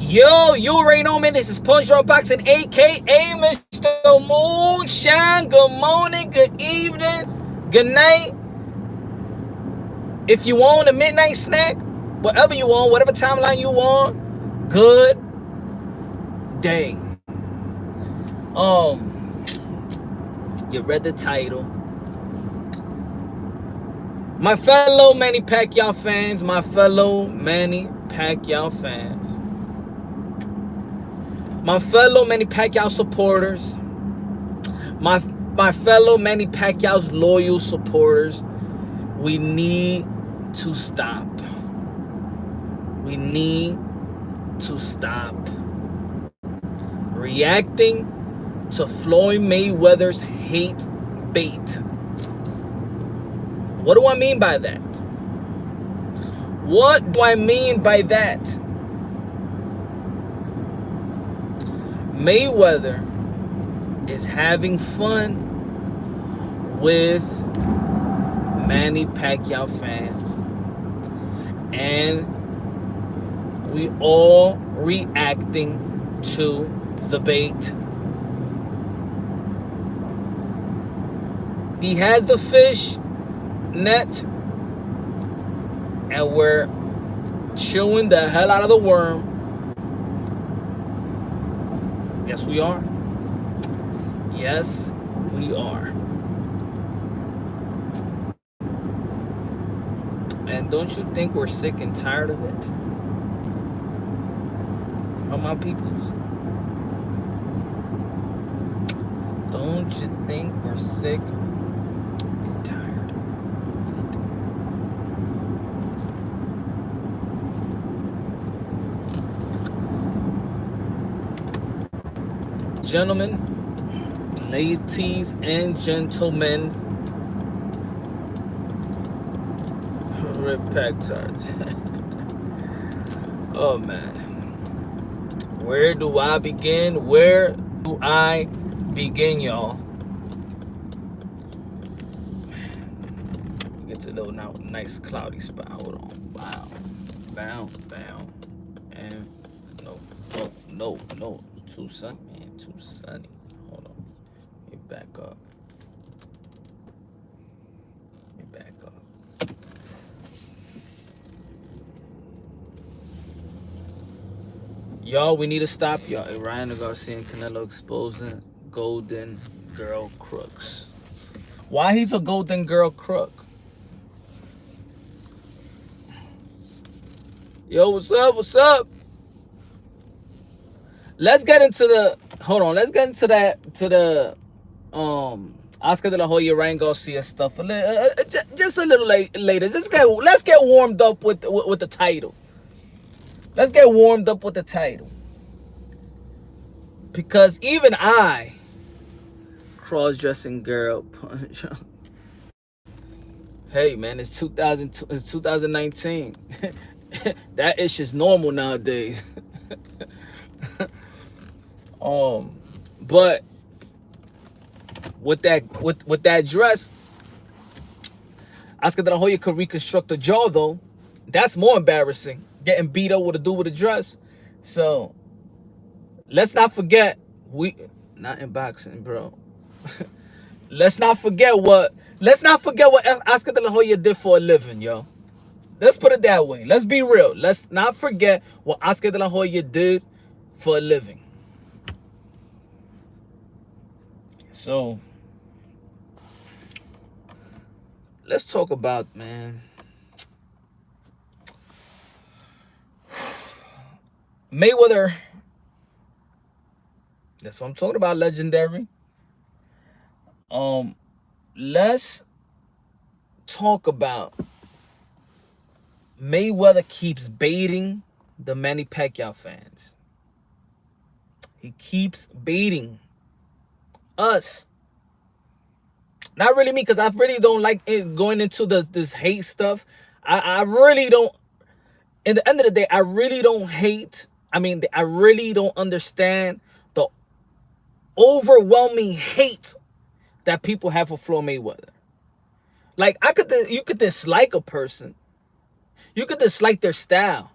Yo, you already know, man. This is Punch Drunk Boxing, aka Mr. Moonshine. Good morning, good evening, good night. If you want a midnight snack, whatever you want, whatever timeline you want, good day. You read the title. My fellow Manny Pacquiao fans, my fellow Manny Pacquiao fans, my fellow Manny Pacquiao supporters, my fellow Manny Pacquiao's loyal supporters, we need to stop. We need to stop reacting to Floyd Mayweather's hate bait. What do I mean by that? What do I mean by that? Mayweather is having fun with Manny Pacquiao fans, and we all reacting to the bait. He has the fish net, and we're chewing the hell out of the worm. Yes, we are. Yes, we are. And don't you think we're sick and tired of it? Oh, my peoples. Don't you think we're sick and tired of it? Gentlemen, ladies and gentlemen, rip pack tarts. Oh man, where do I begin? Where do I begin, y'all? Get to a little now nice cloudy spot. Hold on. Wow. Bow. And no. It's too sunny, man. Too sunny. Hold on. Let me back up. Y'all, we need to stop y'all. Ryan Garcia and Canelo exposing Golden Girl crooks. Why he's a Golden Girl crook? Yo, what's up? Let's get into the let's get into the Oscar de la Hoya, Ryan Garcia stuff just a little later. Let's get warmed up with the title. Let's get warmed up with the title. Because even I, cross-dressing girl punch. Hey man, it's 2019. That ish is normal nowadays. But with that dress, Oscar de la Hoya could reconstruct the jaw though. That's more embarrassing. Getting beat up with a dude with a dress. So let's not forget, we not in boxing, bro. Let's not forget what Oscar de la Hoya did for a living, yo. Let's put it that way. Let's be real. Let's not forget what Oscar de la Hoya did for a living. So let's talk about, man, Mayweather. That's what I'm talking about, legendary. Let's talk about Mayweather keeps baiting the Manny Pacquiao fans. He keeps baiting us. Not really me, because I really don't like it going into this hate stuff. I really don't. In the end of the day, I really don't hate. I mean, I really don't understand the overwhelming hate that people have for Floyd Mayweather. Like, you could dislike a person, You could dislike their style,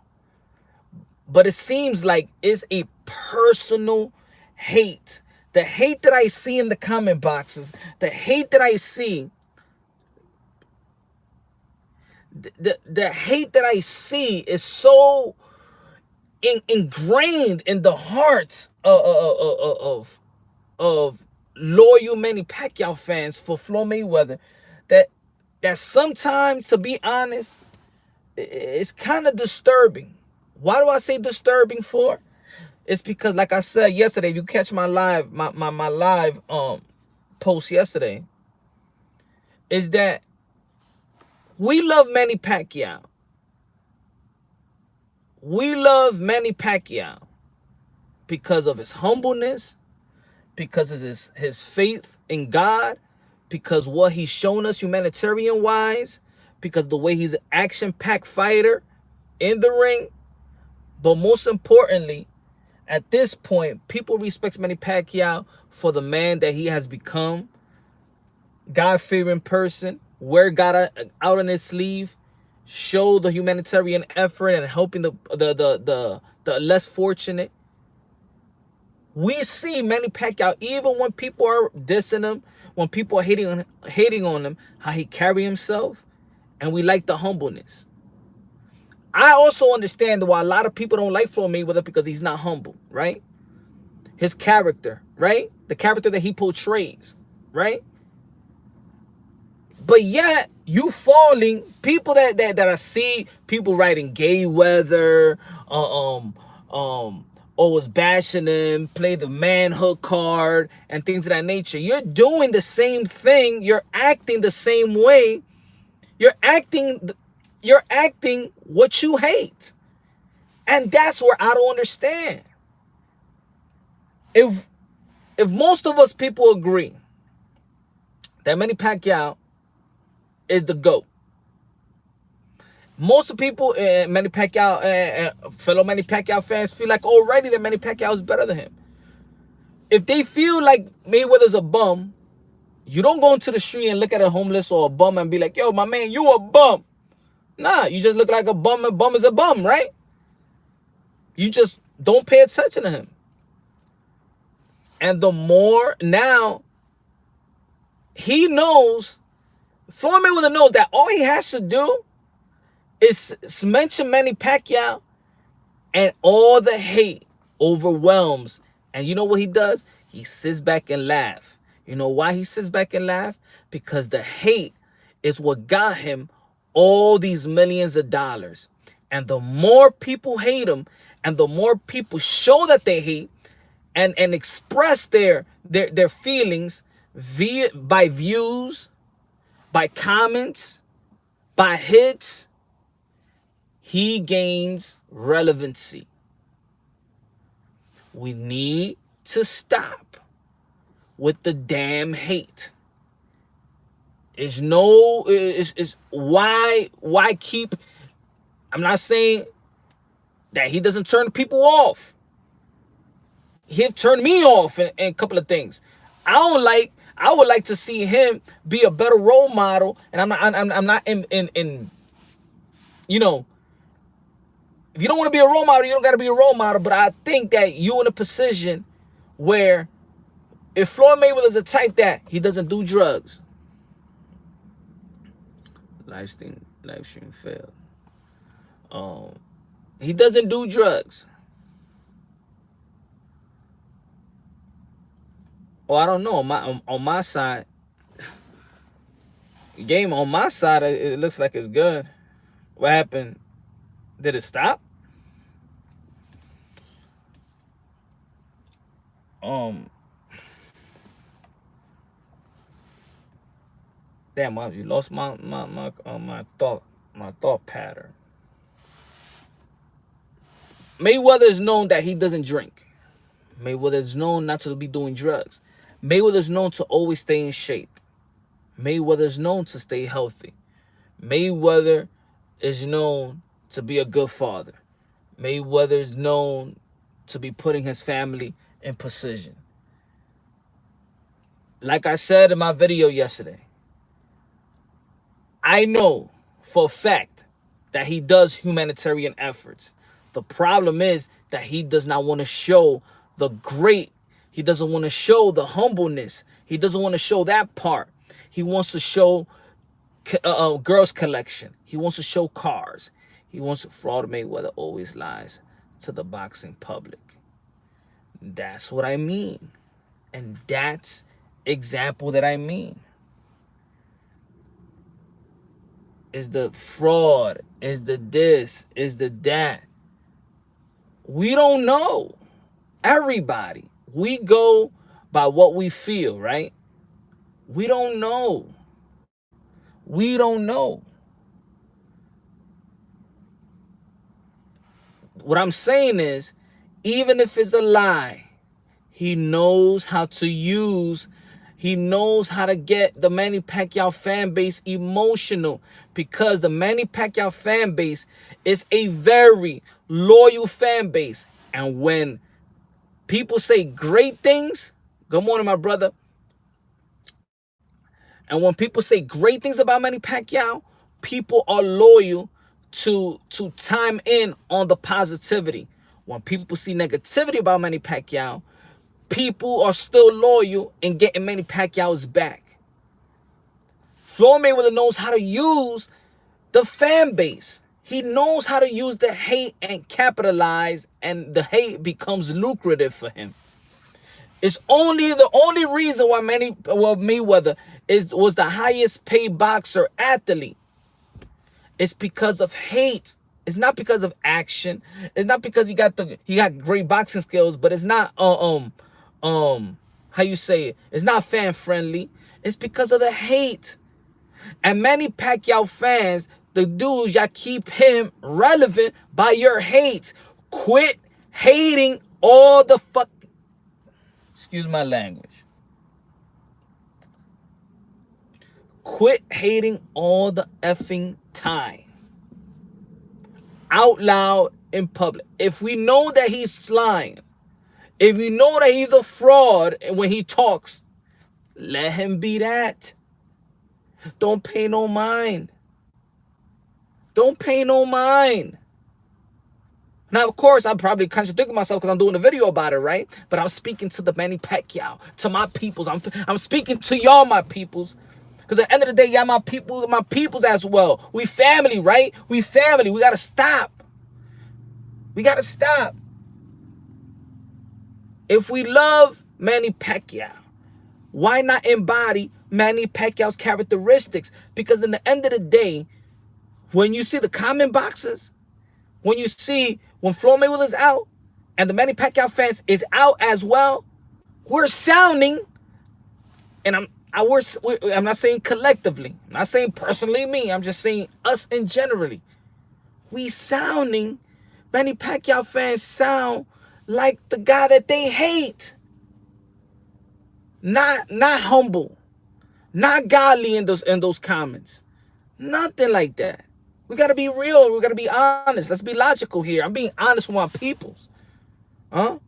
but it seems like it's a personal hate. The hate that I see in the comment boxes, the hate that I see, the hate that I see is so ingrained in the hearts of loyal Manny Pacquiao fans for Floyd Mayweather that sometimes, to be honest, it's kind of disturbing. Why do I say disturbing for? It's because, like I said yesterday, if you catch my live, my live post yesterday, is that we love Manny Pacquiao. We love Manny Pacquiao because of his humbleness, because of his faith in God, because what he's shown us humanitarian wise, because the way he's an action-packed fighter in the ring. But most importantly, at this point, people respect Manny Pacquiao for the man that he has become. God-fearing person, wear God out on his sleeve, show the humanitarian effort and helping the less fortunate. We see Manny Pacquiao, even when people are dissing him, when people are hating on him, how he carry himself, and we like the humbleness. I also understand why a lot of people don't like Floyd Mayweather, because he's not humble, right? His character, right? The character that he portrays, right? But yet, you falling, people that I see, people writing gay weather, or was bashing him, play the manhood card, and things of that nature. You're doing the same thing. You're acting the same way. You're acting what you hate. And that's where I don't understand. If most of us people agree that Manny Pacquiao is the GOAT, most of people, Manny Pacquiao, fellow Manny Pacquiao fans, feel like already that Manny Pacquiao is better than him. If they feel like Mayweather's a bum, you don't go into the street and look at a homeless or a bum and be like, yo, my man, you a bum. Nah, you just look like a bum. A bum is a bum, right? You just don't pay attention to him. And the more now, he knows, Floyd Mayweather knows that all he has to do is mention Manny Pacquiao, and all the hate overwhelms. And you know what he does? He sits back and laughs. You know why he sits back and laughs? Because the hate is what got him all these millions of dollars. And the more people hate him, and the more people show that they hate and express their feelings by views, by comments, by hits, he gains relevancy. We need to stop with the damn hate. Is why keep, I'm not saying that he doesn't turn people off. He'll turn me off in a couple of things. I would like to see him be a better role model. And I'm not in you know, if you don't want to be a role model, you don't got to be a role model. But I think that you in a position where, if Floyd Mayweather is a type that he doesn't do drugs, live stream failed. He doesn't do drugs. Or I don't know. On my side, game on my side, it looks like it's good. What happened? Did it stop? Damn, you lost my thought pattern. Mayweather is known that he doesn't drink. Mayweather is known not to be doing drugs. Mayweather is known to always stay in shape. Mayweather is known to stay healthy. Mayweather is known to be a good father. Mayweather is known to be putting his family in position. Like I said in my video yesterday, I know for a fact that he does humanitarian efforts. The problem is that he does not want to show the great. He doesn't want to show the humbleness. He doesn't want to show that part. He wants to show girls collection. He wants to show cars. He wants to fraud. Mayweather always lies to the boxing public. That's what I mean. And that's example that I mean. Is the fraud, is the this, is the that. We don't know. Everybody. We go by what we feel, right? We don't know. We don't know. What I'm saying is, even if it's a lie, he knows how to use, he knows how to get the Manny Pacquiao fan base emotional, because the Manny Pacquiao fan base is a very loyal fan base. And when people say great things, good morning, my brother. And when people say great things about Manny Pacquiao, people are loyal to time in on the positivity. When people see negativity about Manny Pacquiao, people are still loyal in getting Manny Pacquiao's back. Floyd Mayweather knows how to use the fan base. He knows how to use the hate and capitalize, and the hate becomes lucrative for him. It's the only reason why Mayweather was the highest paid boxer athlete. It's because of hate. It's not because of action. It's not because he got great boxing skills, but it's not how you say it? It's not fan friendly. It's because of the hate. And Manny Pacquiao fans, the dudes, y'all keep him relevant by your hate. Quit hating all the fuck. Excuse my language. Quit hating all the effing time. Out loud in public. If we know that he's lying, if we know that he's a fraud when he talks, let him be that. Don't pay no mind. Don't pay no mind. Now, of course, I'm probably contradicting myself because I'm doing a video about it, right? But I'm speaking to the Manny Pacquiao, to my peoples. I'm speaking to y'all, my peoples. Because at the end of the day, y'all my peoples as well. We family, right? We family. We got to stop. We got to stop. If we love Manny Pacquiao, why not embody Manny Pacquiao's characteristics? Because in the end of the day, when you see the comment boxes, when Floyd Mayweather's out and the Manny Pacquiao fans is out as well, we're sounding, and I'm not saying collectively, I'm not saying personally me, I'm just saying us in generally. We sounding, Manny Pacquiao fans sound like the guy that they hate. Not humble, not godly in those comments. Nothing like that. We gotta be real. We gotta be honest. Let's be logical here. I'm being honest with my peoples. Huh?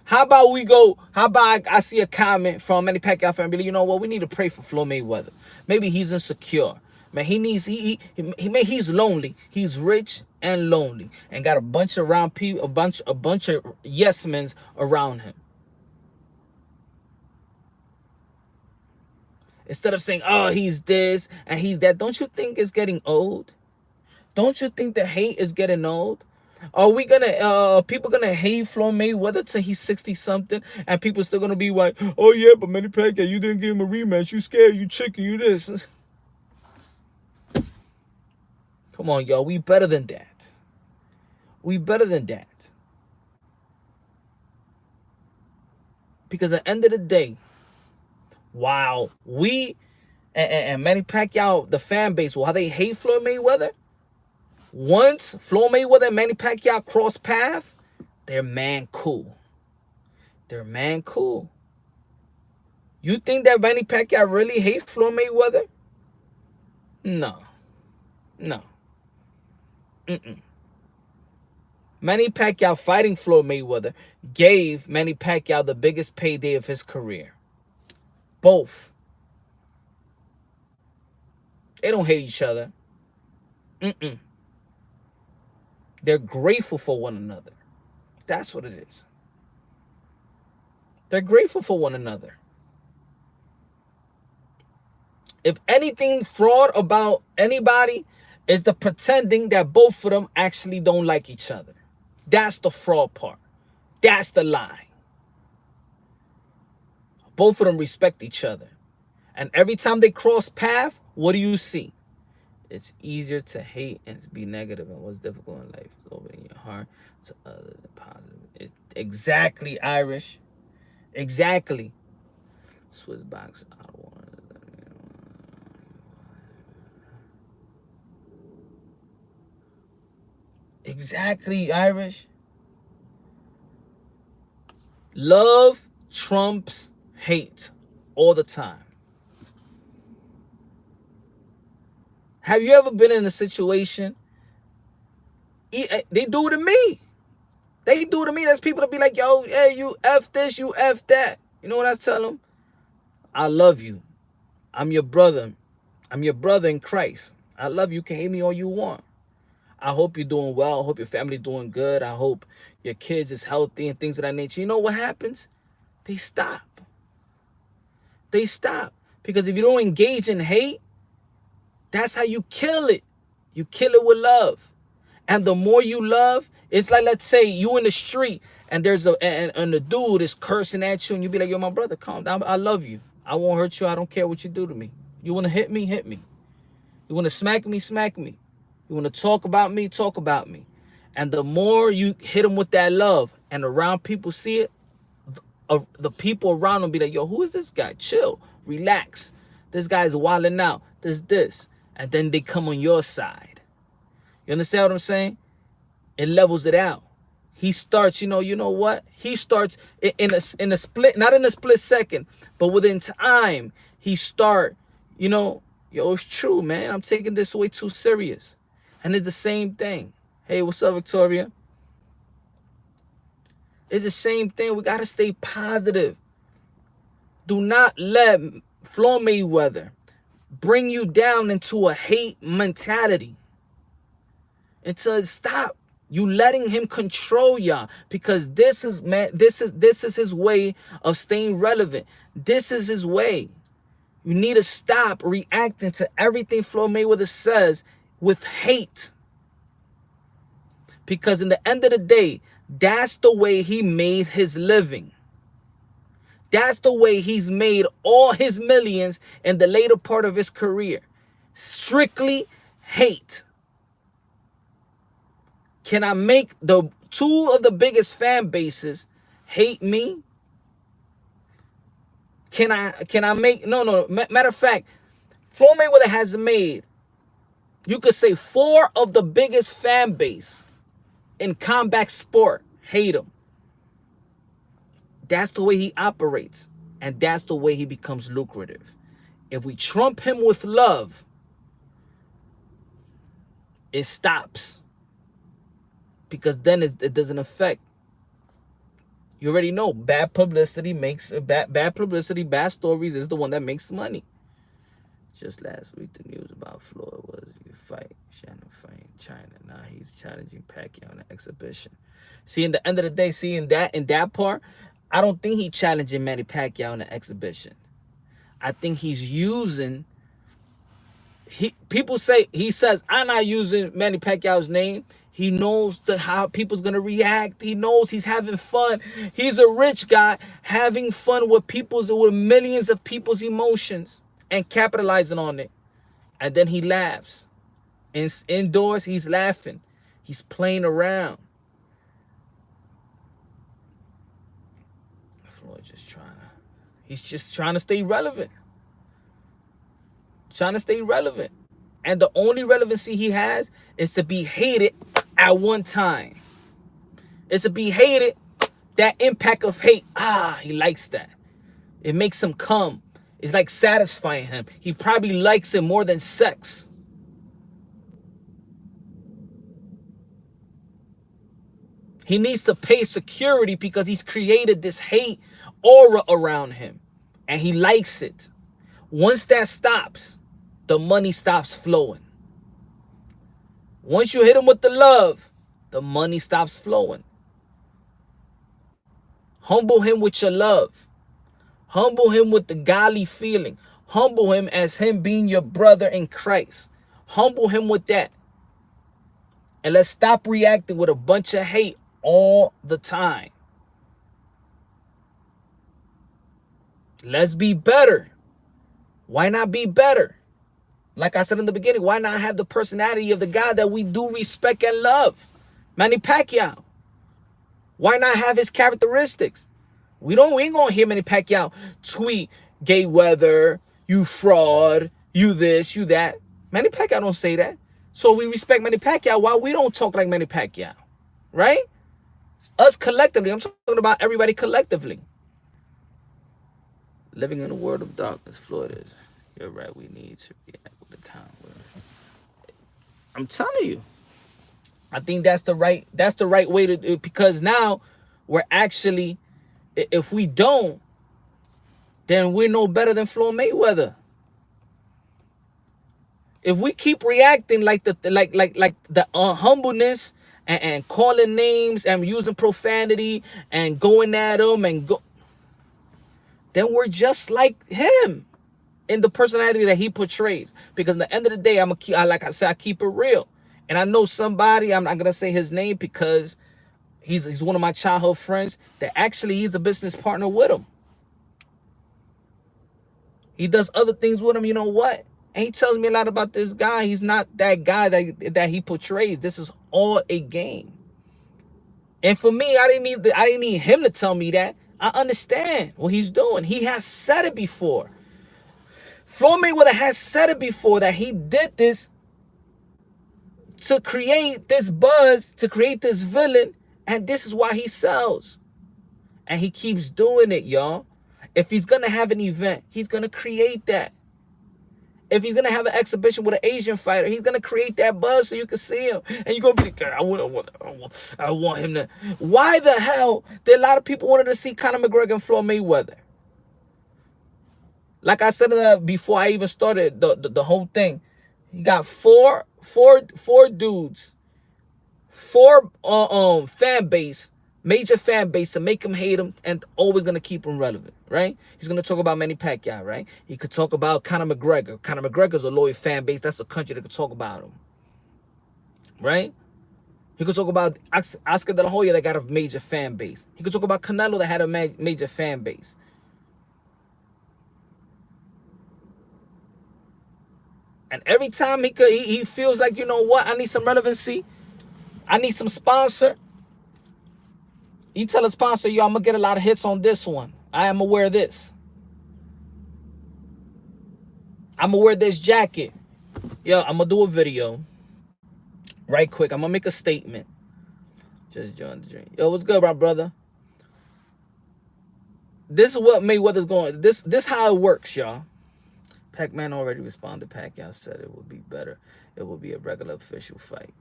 How about I see a comment from Manny Pacquiao fan and be like, you know what, we need to pray for Floyd Mayweather. Maybe he's insecure. Man, he's lonely. He's rich and lonely and got a bunch of yes men around him. Instead of saying, oh, he's this and he's that, don't you think it's getting old? Don't you think the hate is getting old? Are we people gonna hate Floyd Mayweather till he's 60-something and people still gonna be like, oh yeah, but Manny Pacquiao, you didn't give him a rematch, you scared, you chicken, you this. Come on, y'all, we better than that. We better than that. Because at the end of the day, while we and Manny Pacquiao, the fan base, while they hate Floyd Mayweather, once Floyd Mayweather and Manny Pacquiao cross paths, they're man cool. They're man cool. You think that Manny Pacquiao really hates Floyd Mayweather? No. No. Manny Pacquiao fighting Floyd Mayweather gave Manny Pacquiao the biggest payday of his career. Both. They don't hate each other. They're grateful for one another. That's what it is. They're grateful for one another. If anything fraud about anybody is the pretending that both of them actually don't like each other. That's the fraud part. That's the lie. Both of them respect each other. And every time they cross path, what do you see? It's easier to hate and to be negative, and what's difficult in life is opening your heart to others and positive. Exactly, Irish. Exactly. Swiss box. I don't want it. Exactly, Irish. Love trumps hate all the time. Have you ever been in a situation? They do it to me. They do it to me. There's people that be like, yo, hey, you F this, you F that. You know what I tell them? I love you. I'm your brother. I'm your brother in Christ. I love you. You can hate me all you want. I hope you're doing well. I hope your family doing good. I hope your kids is healthy and things of that nature. You know what happens? They stop. They stop. Because if you don't engage in hate, that's how you kill it. You kill it with love. And the more you love, it's like, let's say you in the street and there's and the dude is cursing at you and you be like, yo, my brother, calm down. I love you. I won't hurt you. I don't care what you do to me. You want to hit me? Hit me. You want to smack me? Smack me. You want to talk about me? Talk about me. And the more you hit them with that love and around people see it, the people around them be like, yo, who is this guy? Chill. Relax. This guy's wilding out. There's this. And then they come on your side. You understand what I'm saying? It levels it out. He starts, you know what? He starts in a split, not in a split second, but within time, he start, yo, it's true, man. I'm taking this way too serious. And it's the same thing. Hey, what's up, Victoria? It's the same thing. We got to stay positive. Do not let Floyd Mayweather bring you down into a hate mentality. Until it stop. You letting him control y'all, because this is his way of staying relevant. This is his way. You need to stop reacting to everything Floyd Mayweather says with hate. Because in the end of the day, that's the way he made his living. That's the way he's made all his millions in the later part of his career. Strictly hate. Can I make the two of the biggest fan bases hate me? Can I make, no. Matter of fact, Floyd Mayweather has made, you could say, 4 of the biggest fan base in combat sport hate him. That's the way he operates. And that's the way he becomes lucrative. If we trump him with love, it stops. Because then it doesn't affect. You already know, bad publicity makes bad publicity, bad stories is the one that makes money. Just last week, the news about Floyd was you fight Shannon fight in China. Now he's challenging Pacquiao in an exhibition. See, in the end of the day, in that part, I don't think he's challenging Manny Pacquiao in an exhibition. I think he's using. People say he says I'm not using Manny Pacquiao's name. He knows how people's going to react. He knows he's having fun. He's a rich guy having fun with millions of people's emotions and capitalizing on it. And then he laughs. Indoors, he's laughing. He's playing around. Floyd's he's just trying to stay relevant. Trying to stay relevant. And the only relevancy he has is to be hated at one time. It's to be hated, that impact of hate. He likes that. It makes him come. It's like satisfying him. He probably likes it more than sex. He needs to pay security because he's created this hate aura around him. And he likes it. Once that stops, the money stops flowing. Once you hit him with the love, the money stops flowing. Humble him with your love. Humble him with the godly feeling. Humble him as him being your brother in Christ. Humble him with that. And let's stop reacting with a bunch of hate all the time. Let's be better. Why not be better? Like I said in the beginning, why not have the personality of the guy that we do respect and love? Manny Pacquiao. Why not have his characteristics? We ain't gonna hear Manny Pacquiao tweet gay weather, you fraud, you this, you that. Manny Pacquiao don't say that. So we respect Manny Pacquiao while we don't talk like Manny Pacquiao. Right? Us collectively. I'm talking about everybody collectively. Living in a world of darkness, Floyd is. You're right, we need to react with a calm word. I'm telling you. I think that's the right way to do it, because now we're actually, if we don't, then we're no better than Floyd Mayweather. If we keep reacting like the humbleness and calling names and using profanity and going at them then we're just like him in the personality that he portrays. Because at the end of the day, like I said, I keep it real. And I know somebody, I'm not gonna say his name because he's one of my childhood friends, that actually he's a business partner with him. He does other things with him, you know what? And he tells me a lot about this guy. He's not that guy that he portrays. This is all a game. And for me, I didn't need him to tell me that. I understand what he's doing. He has said it before. Floyd Mayweather has said it before that he did this to create this buzz, to create this villain, and this is why he sells. And he keeps doing it, y'all. If he's gonna have an event, he's gonna create that. If he's gonna have an exhibition with an Asian fighter, he's gonna create that buzz so you can see him. And you're gonna be like, I want him to. Why the hell did a lot of people wanted to see Conor McGregor and Floyd Mayweather? Like I said before I even started the whole thing, he got four dudes, four fan base, major fan base to make him hate him and always gonna keep him relevant, right? He's gonna talk about Manny Pacquiao, right? He could talk about Conor McGregor. Conor McGregor's a loyal fan base. That's a country that could talk about him, right? He could talk about Oscar De La Hoya that got a major fan base. He could talk about Canelo that had a major fan base. And every time he feels like, you know what, I need some relevancy, I need some sponsor, he tell a sponsor, yo, I'm gonna get a lot of hits on this one. I am gonna wear this. I'm gonna wear this jacket. Yo, I'm gonna do a video right quick. I'm gonna make a statement. Just join the dream. Yo, what's good, my brother? This is what Mayweather's going. This how it works, y'all. Pac-Man already responded. Pacquiao said it would be better. It would be a regular official fight.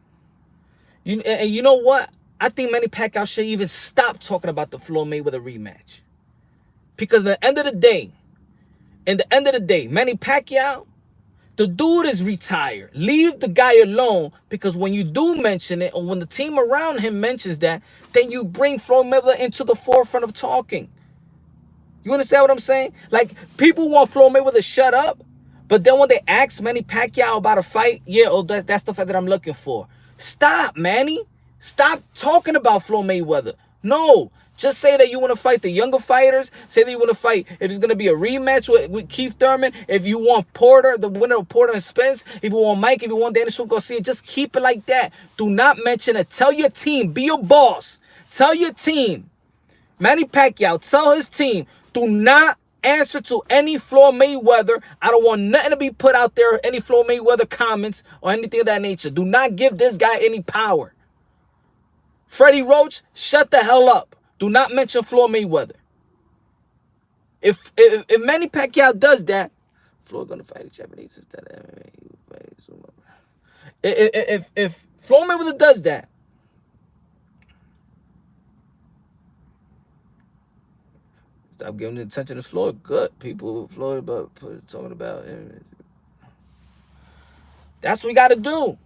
And you know what? I think Manny Pacquiao should even stop talking about the Floyd Mayweather rematch. Because at the end of the day, Manny Pacquiao, the dude is retired. Leave the guy alone, because when you do mention it, or when the team around him mentions that, then you bring Floyd Mayweather into the forefront of talking. You understand what I'm saying? Like, people want Floyd Mayweather to shut up, but then when they ask Manny Pacquiao about a fight, yeah, oh, that's the fight that I'm looking for. Stop, Manny. Stop talking about Floyd Mayweather. No. Just say that you want to fight the younger fighters. Say that you want to fight, if it's going to be a rematch with Keith Thurman. If you want Porter, the winner of Porter and Spence. If you want Mike, if you want Daniel Garcia, just keep it like that. Do not mention it. Tell your team. Be your boss. Tell your team. Manny Pacquiao, tell his team, do not answer to any Floyd Mayweather. I don't want nothing to be put out there, any Floyd Mayweather comments or anything of that nature. Do not give this guy any power. Freddie Roach, shut the hell up. Do not mention Floyd Mayweather. If Manny Pacquiao does that, Floyd gonna fight the Japanese instead of MMA. If Floyd Mayweather does that, stop giving attention to Floyd. Good people, Floyd, but talking about him. That's what we got to do.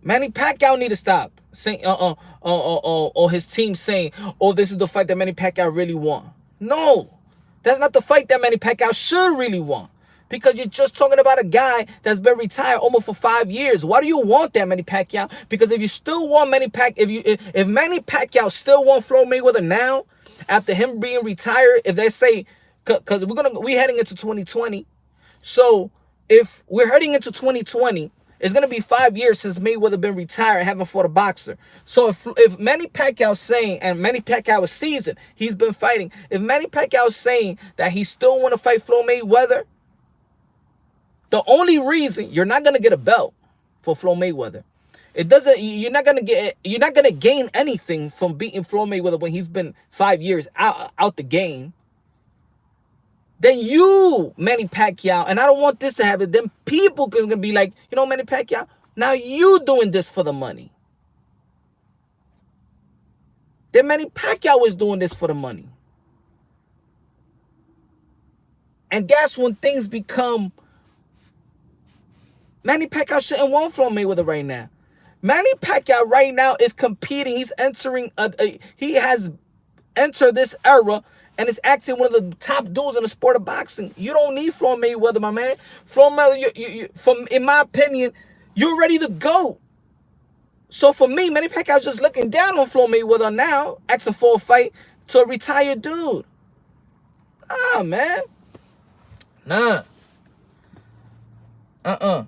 Manny Pacquiao need to stop saying, or his team saying, oh, this is the fight that Manny Pacquiao really want. No, that's not the fight that Manny Pacquiao should really want. Because you're just talking about a guy that's been retired almost for 5 years. Why do you want that, Manny Pacquiao? Because if you still want Manny Pacquiao, if Manny Pacquiao still want Floyd Mayweather now, after him being retired, if they say, because we're heading into 2020, so if we're heading into 2020, it's gonna be 5 years since Mayweather been retired, haven't fought a boxer. So if Manny Pacquiao's saying, and Manny Pacquiao is seasoned, he's been fighting. If Manny Pacquiao's saying that he still want to fight Floyd Mayweather, the only reason you're not gonna get a belt for Floyd Mayweather, it doesn't. You're not gonna gain anything from beating Floyd Mayweather when he's been 5 years out the game. Then you, Manny Pacquiao, and I don't want this to happen, then people are going to be like, you know, Manny Pacquiao, now you doing this for the money. Then Manny Pacquiao is doing this for the money. And that's when things become, Manny Pacquiao shouldn't want Floyd Mayweather right now. Manny Pacquiao right now is competing. He's entering, he has entered this era and is actually one of the top dudes in the sport of boxing. You don't need Floyd Mayweather, my man. Floyd Mayweather, in my opinion, you're ready to go. So for me, Manny Pacquiao just looking down on Floyd Mayweather now, asking for a fight to a retired dude. Ah, man. Nah. And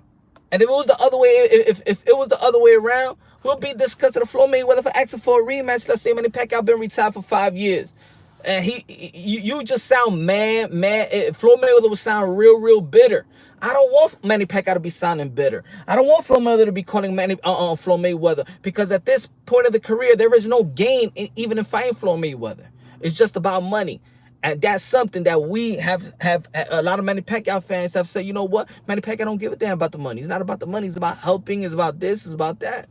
if it was the other way, if it was the other way around, we'll be discussing the Floyd Mayweather for asking for a rematch. Let's say Manny Pacquiao been retired for 5 years. And you just sound mad. Floyd Mayweather would sound real bitter. I don't want Manny Pacquiao to be sounding bitter. I don't want Floyd Mayweather to be calling Floyd Mayweather, because at this point of the career, there is no gain even in fighting Floyd Mayweather. It's just about money. And that's something that we have a lot of Manny Pacquiao fans have said, you know what? Manny Pacquiao don't give a damn about the money. It's not about the money. It's about helping. It's about this. It's about that.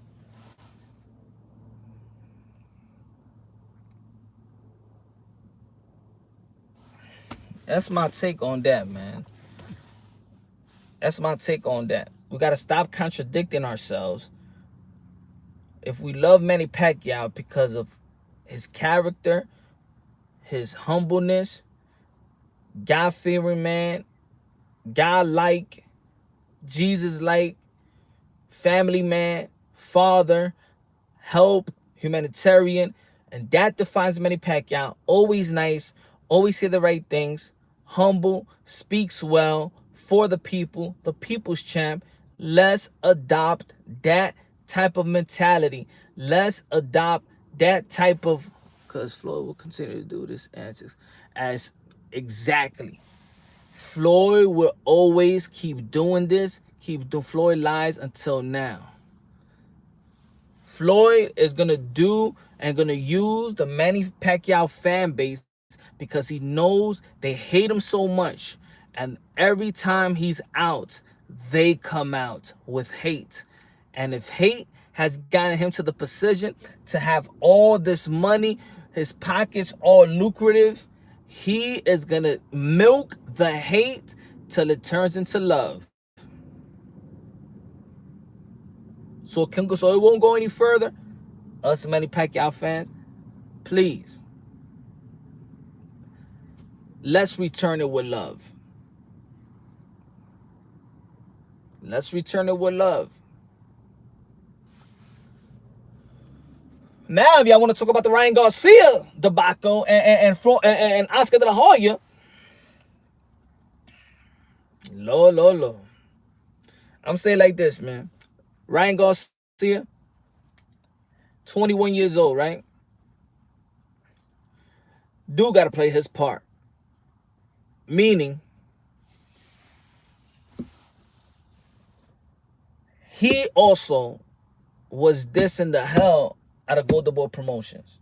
That's my take on that, man. That's my take on that. We got to stop contradicting ourselves. If we love Manny Pacquiao because of his character, his humbleness, God-fearing man, God-like, Jesus-like, family man, father, help, humanitarian, and that defines Manny Pacquiao. Always nice, always say the right things, humble, speaks well, for the people, the people's champ. Let's adopt that type of mentality. Let's adopt that type of, because Floyd will continue to do this as exactly. Floyd will always keep doing this, keep doing Floyd lies until now. Floyd is going to do and going to use the Manny Pacquiao fan base because he knows they hate him so much. And every time he's out, they come out with hate. And if hate has gotten him to the position to have all this money, his pockets all lucrative, he is going to milk the hate till it turns into love. So it won't go any further. Us Manny Pacquiao fans, please, let's return it with love. Let's return it with love. Now, if y'all want to talk about the Ryan Garcia debacle and Oscar de la Hoya, Lord. I'm saying like this, man. Ryan Garcia, 21 years old, right? Dude got to play his part. Meaning, he also was dissing the hell out of Golden Boy Promotions.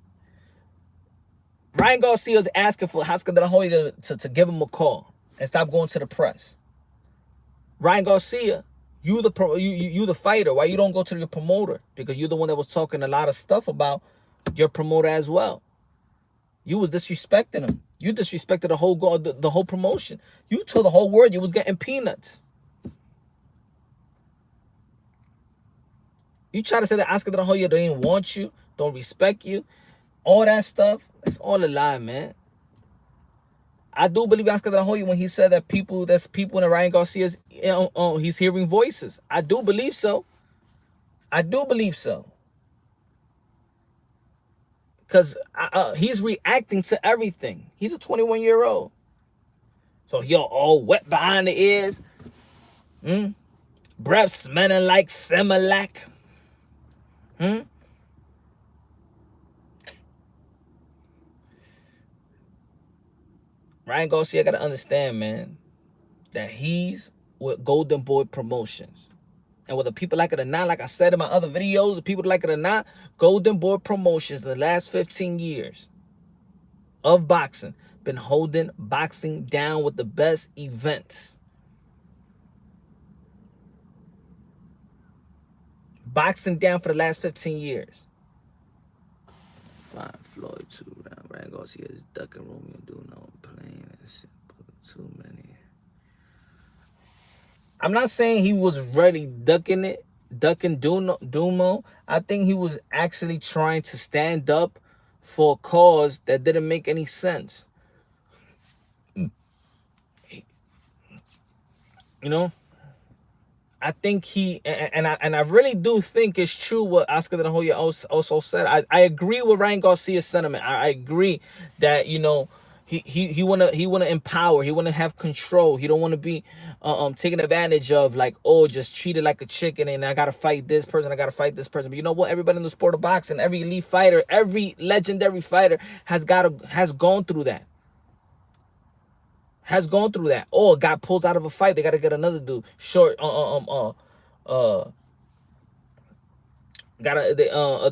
Ryan Garcia was asking for Oscar de la Hoya to give him a call and stop going to the press. Ryan Garcia, you the fighter. Why you don't go to your promoter? Because you're the one that was talking a lot of stuff about your promoter as well. You was disrespecting him. You disrespected the whole promotion. You told the whole world you was getting peanuts. You try to say that Oscar De La Hoya don't even want you, don't respect you, all that stuff, it's all a lie, man. I do believe Oscar De La Hoya when he said that there's people in Ryan Garcia's, he's hearing voices. I do believe so. I do believe so. Because he's reacting to everything. He's a 21-year-old. So you're all wet behind the ears. Breath smelling like Similac. Ryan Garcia got to understand, man, that he's with Golden Boy Promotions. And whether people like it or not, like I said in my other videos, if people like it or not, Golden Boy Promotions, the last 15 years of boxing, been holding boxing down with the best events. Boxing down for the last 15 years. Fine, Floyd too. Ryan Garcia is ducking Romeo Duno, playing that shit. Too many. I'm not saying he was really ducking Dumo. I think he was actually trying to stand up for a cause that didn't make any sense. You know? I think I really do think it's true what Oscar De La Hoya also said. I agree with Ryan Garcia's sentiment. I agree that, you know, he wanna empower, he wanna have control. He don't wanna be taken advantage of, like, oh, just treated like a chicken and I gotta fight this person, I gotta fight this person. But you know what? Everybody in the sport of boxing, every elite fighter, every legendary fighter has gone through that. Has gone through that. Oh, a guy pulls out of a fight, they gotta get another dude. A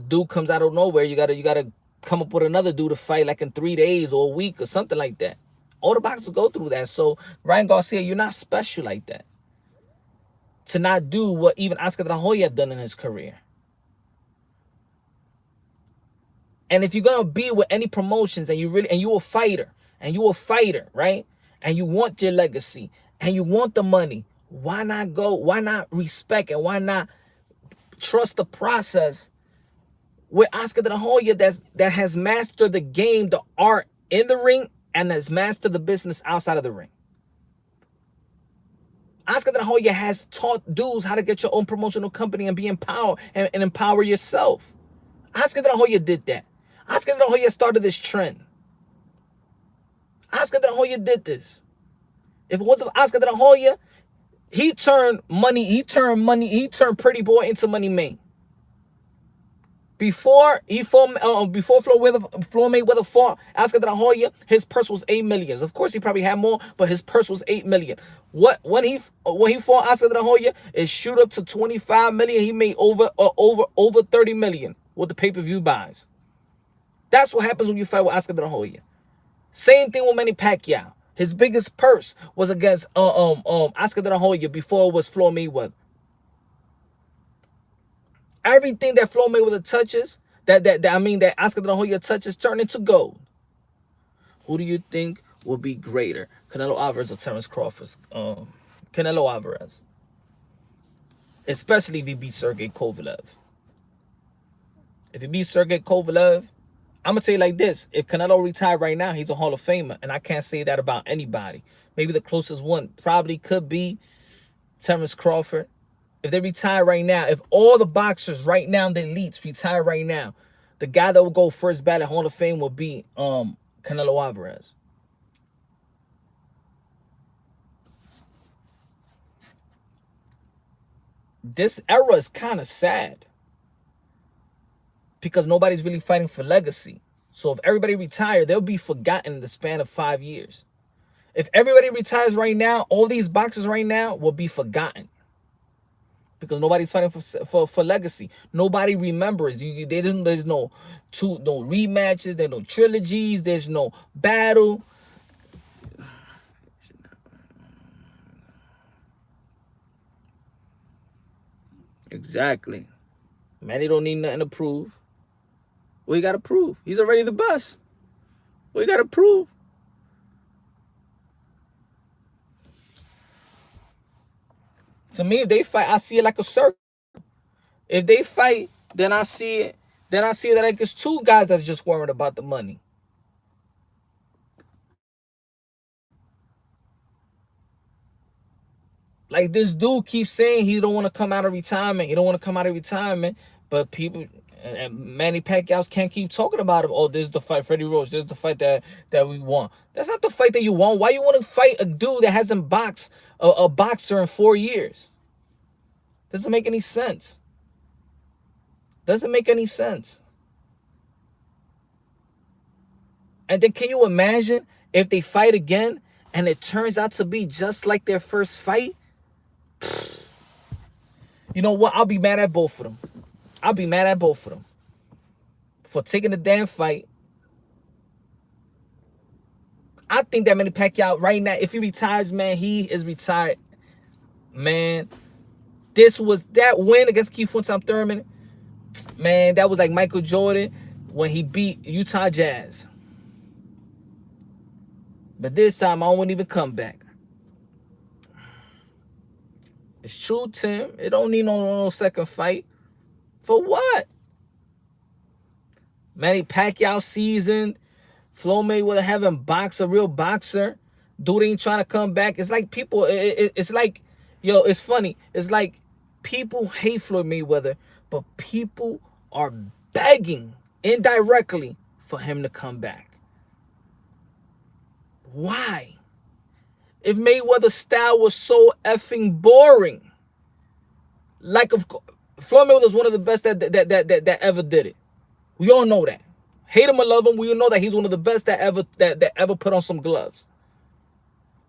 dude comes out of nowhere. You gotta come up with another dude to fight, like in 3 days or a week or something like that. All the boxers go through that. So Ryan Garcia, you're not special like that to not do what even Oscar De La Hoya done in his career. And if you're gonna be with any promotions and you're a fighter, right? And you want your legacy and you want the money, why not go? Why not respect and why not trust the process with Oscar De La Hoya that has mastered the game, the art in the ring, and has mastered the business outside of the ring? Oscar De La Hoya has taught dudes how to get your own promotional company and be empowered and empower yourself. Oscar De La Hoya did that. Oscar De La Hoya started this trend. Oscar De La Hoya did this. If it wasn't for Oscar De La Hoya, he turned Pretty Boy into Money Man. Before Floyd Mayweather fought Oscar De La Hoya, his purse was $8 million. Of course, he probably had more, but his purse was $8 million. When he fought Oscar De La Hoya, it shoot up to $25 million. He made over $30 million with the pay-per-view buys. That's what happens when you fight with Oscar De La Hoya. Same thing with Manny Pacquiao. His biggest purse was against Oscar De La Hoya before it was Floyd Mayweather. Everything that Floyd Mayweather touches, that Oscar De La Hoya touches, turn into gold. Who do you think will be greater, Canelo Alvarez or Terence Crawford? Canelo Alvarez, especially if he beats Sergey Kovalev. If he beats Sergey Kovalev, I'm going to tell you like this. If Canelo retired right now, he's a Hall of Famer. And I can't say that about anybody. Maybe the closest one probably could be Terence Crawford. If they retire right now, if all the boxers right now, the elites retire right now, the guy that will go first ballot Hall of Fame will be Canelo Alvarez. This era is kind of sad because nobody's really fighting for legacy. So if everybody retires, they'll be forgotten in the span of 5 years. If everybody retires right now, all these boxers right now will be forgotten because nobody's fighting for legacy. Nobody remembers. There's no rematches. There's no trilogies. There's no battle. Exactly. Manny don't need nothing to prove. What you got to prove? He's already the best. What you got to prove? To me, if they fight, I see it like a circle. If they fight, then I see it. Then I see that like it's two guys that's just worried about the money. Like this dude keeps saying he don't want to come out of retirement. He don't want to come out of retirement. But people and Manny Pacquiao can't keep talking about it. Oh, this is the fight, Freddie Roach. This is the fight that we want. That's not the fight that you want. Why you want to fight a dude that hasn't boxed a boxer in 4 years? Doesn't make any sense. Doesn't make any sense. And then can you imagine if they fight again and it turns out to be just like their first fight? You know what? I'll be mad at both of them. I'll be mad at both of them for taking the damn fight. I think that Manny Pacquiao right now, if he retires, man, he is retired. Man, that win against Keith Thurman, man, that was like Michael Jordan when he beat Utah Jazz. But this time, I won't even come back. It's true, Tim. It don't need no second fight. For what? Manny Pacquiao seasoned. Floyd Mayweather haven't boxed a real boxer. Dude ain't trying to come back. It's like people, it's like, yo, it's funny. It's like people hate Floyd Mayweather, but people are begging indirectly for him to come back. Why? If Mayweather's style was so effing boring, like Floyd Mayweather was one of the best that ever did it. We all know that. Hate him or love him, we all know that he's one of the best that ever put on some gloves.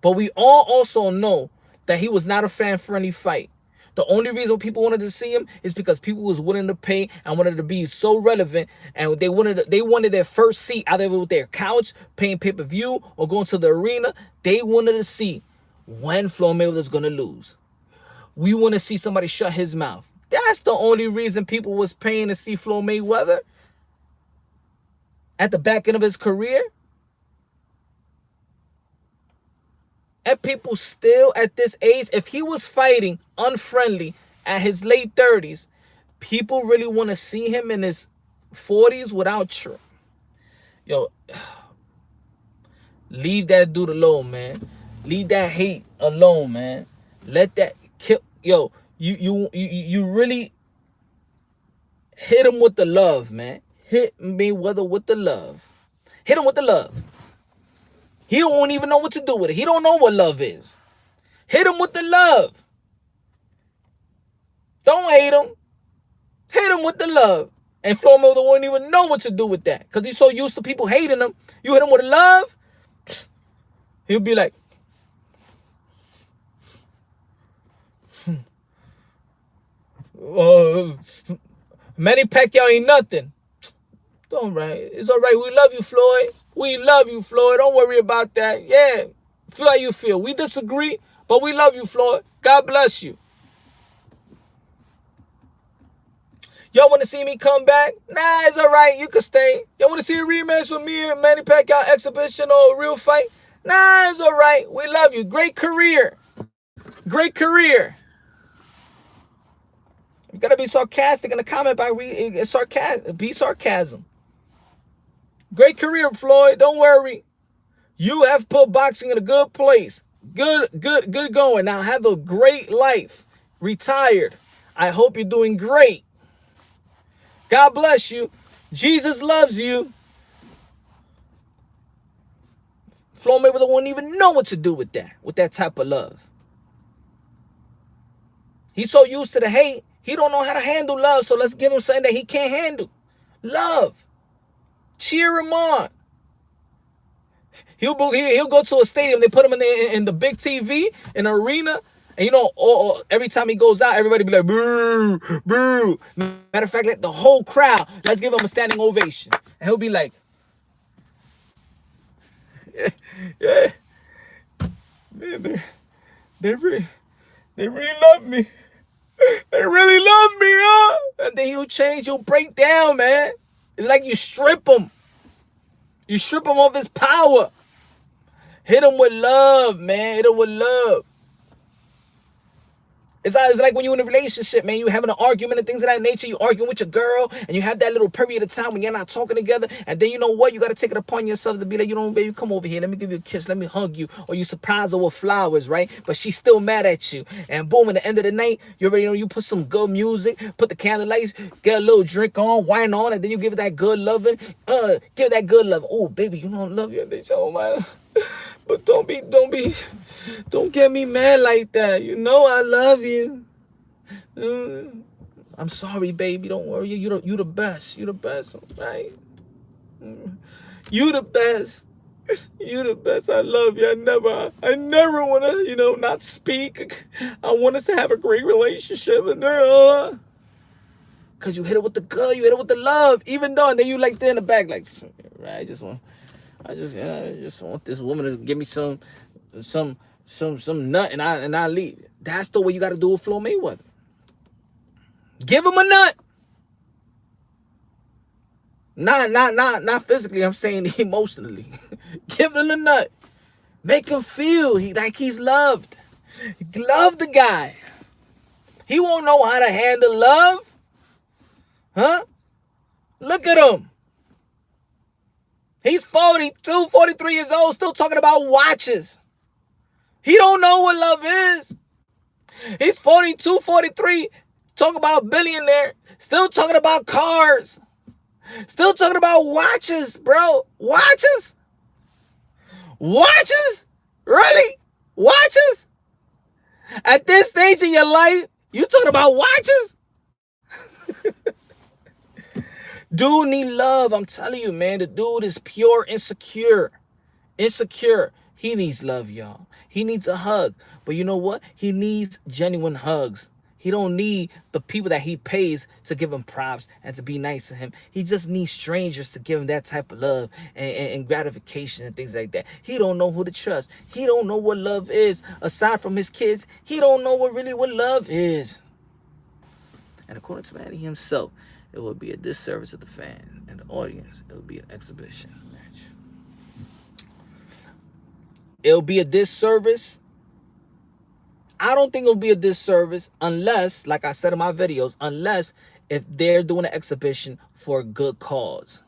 But we all also know that he was not a fan-friendly fight. The only reason people wanted to see him is because people was willing to pay and wanted to be so relevant, and they wanted their first seat, either with their couch, paying pay-per-view, or going to the arena. They wanted to see when Floyd Mayweather's gonna lose. We want to see somebody shut his mouth. That's the only reason people was paying to see Floyd Mayweather at the back end of his career. And people still at this age, if he was fighting unfriendly at his late 30s, people really want to see him in his 40s without true. Yo, leave that dude alone, man. Leave that hate alone, man. Let that kill. Yo, you really hit him with the love, man. Hit Mayweather with the love. Hit him with the love. He don't even know what to do with it. He don't know what love is. Hit him with the love. Don't hate him. Hit him with the love. And Floyd Mayweather won't even know what to do with that, because he's so used to people hating him. You hit him with love, he'll be like, Manny Pacquiao ain't nothing. Don't right. It's all right. We love you, Floyd. We love you, Floyd. Don't worry about that. Yeah. Feel how you feel. We disagree, but we love you, Floyd. God bless you. Y'all want to see me come back? Nah, it's all right. You can stay. Y'all want to see a rematch with me and Manny Pacquiao exhibition or a real fight? Nah, it's all right. We love you. Great career. Great career. You gotta be sarcastic in the comment by be sarcasm. Great career, Floyd. Don't worry. You have put boxing in a good place. Good going. Now have a great life. Retired. I hope you're doing great. God bless you. Jesus loves you. Floyd Mayweather won't even know what to do with that type of love. He's so used to the hate, he don't know how to handle love, so let's give him something that he can't handle. Love. Cheer him on. He'll go to a stadium, they put him in the big TV, in the arena, and you know, every time he goes out, everybody be like, boo, boo. Matter of fact, let the whole crowd, let's give him a standing ovation. And he'll be like, yeah. Man, they really love me. They really love me, huh? And then he'll change, he'll break down, man. It's like you strip him. You strip him of his power. Hit him with love, man. Hit him with love. It's like when you're in a relationship, man, you having an argument and things of that nature. You arguing with your girl, and you have that little period of time when you're not talking together. And then you know what? You got to take it upon yourself to be like, you know, baby, come over here. Let me give you a kiss. Let me hug you. Or you surprise her with flowers, right? But she's still mad at you. And boom, at the end of the night, you already know you put some good music, put the candle lights, get a little drink on, wine on, and then you give it that good loving. Give it that good love. Oh, baby, you know I love you. And they say, oh my. But don't get me mad like that. You know I love you. I'm sorry, baby. Don't worry. You the best. You the best, right? You the best. You the best. I love you. I never want to, not speak. I want us to have a great relationship. And cause you hit it with the good. You hit it with the love. Even though, and then you like there in the back, like, right? I just want this woman to give me some nut, and I leave. That's the way you got to do with Floyd Mayweather. Give him a nut. Not physically. I'm saying emotionally. Give him a nut. Make him feel like he's loved. Love the guy. He won't know how to handle love. Huh? Look at him. He's 42, 43 years old, still talking about watches. He don't know what love is. He's 42, 43, talking about billionaire, still talking about cars, still talking about watches, bro. Watches? Watches? Really? Watches? At this stage in your life, you talking about watches? Dude need love. I'm telling you, man. The dude is pure insecure. Insecure. He needs love, y'all. He needs a hug. But you know what? He needs genuine hugs. He don't need the people that he pays to give him props and to be nice to him. He just needs strangers to give him that type of love and gratification and things like that. He don't know who to trust. He don't know what love is. Aside from his kids, he don't know what love is. And according to Manny himself, it would be a disservice to the fans and the audience. It would be an exhibition match. It'll be a disservice. I don't think it'll be a disservice unless, like I said in my videos, unless if they're doing an exhibition for a good cause.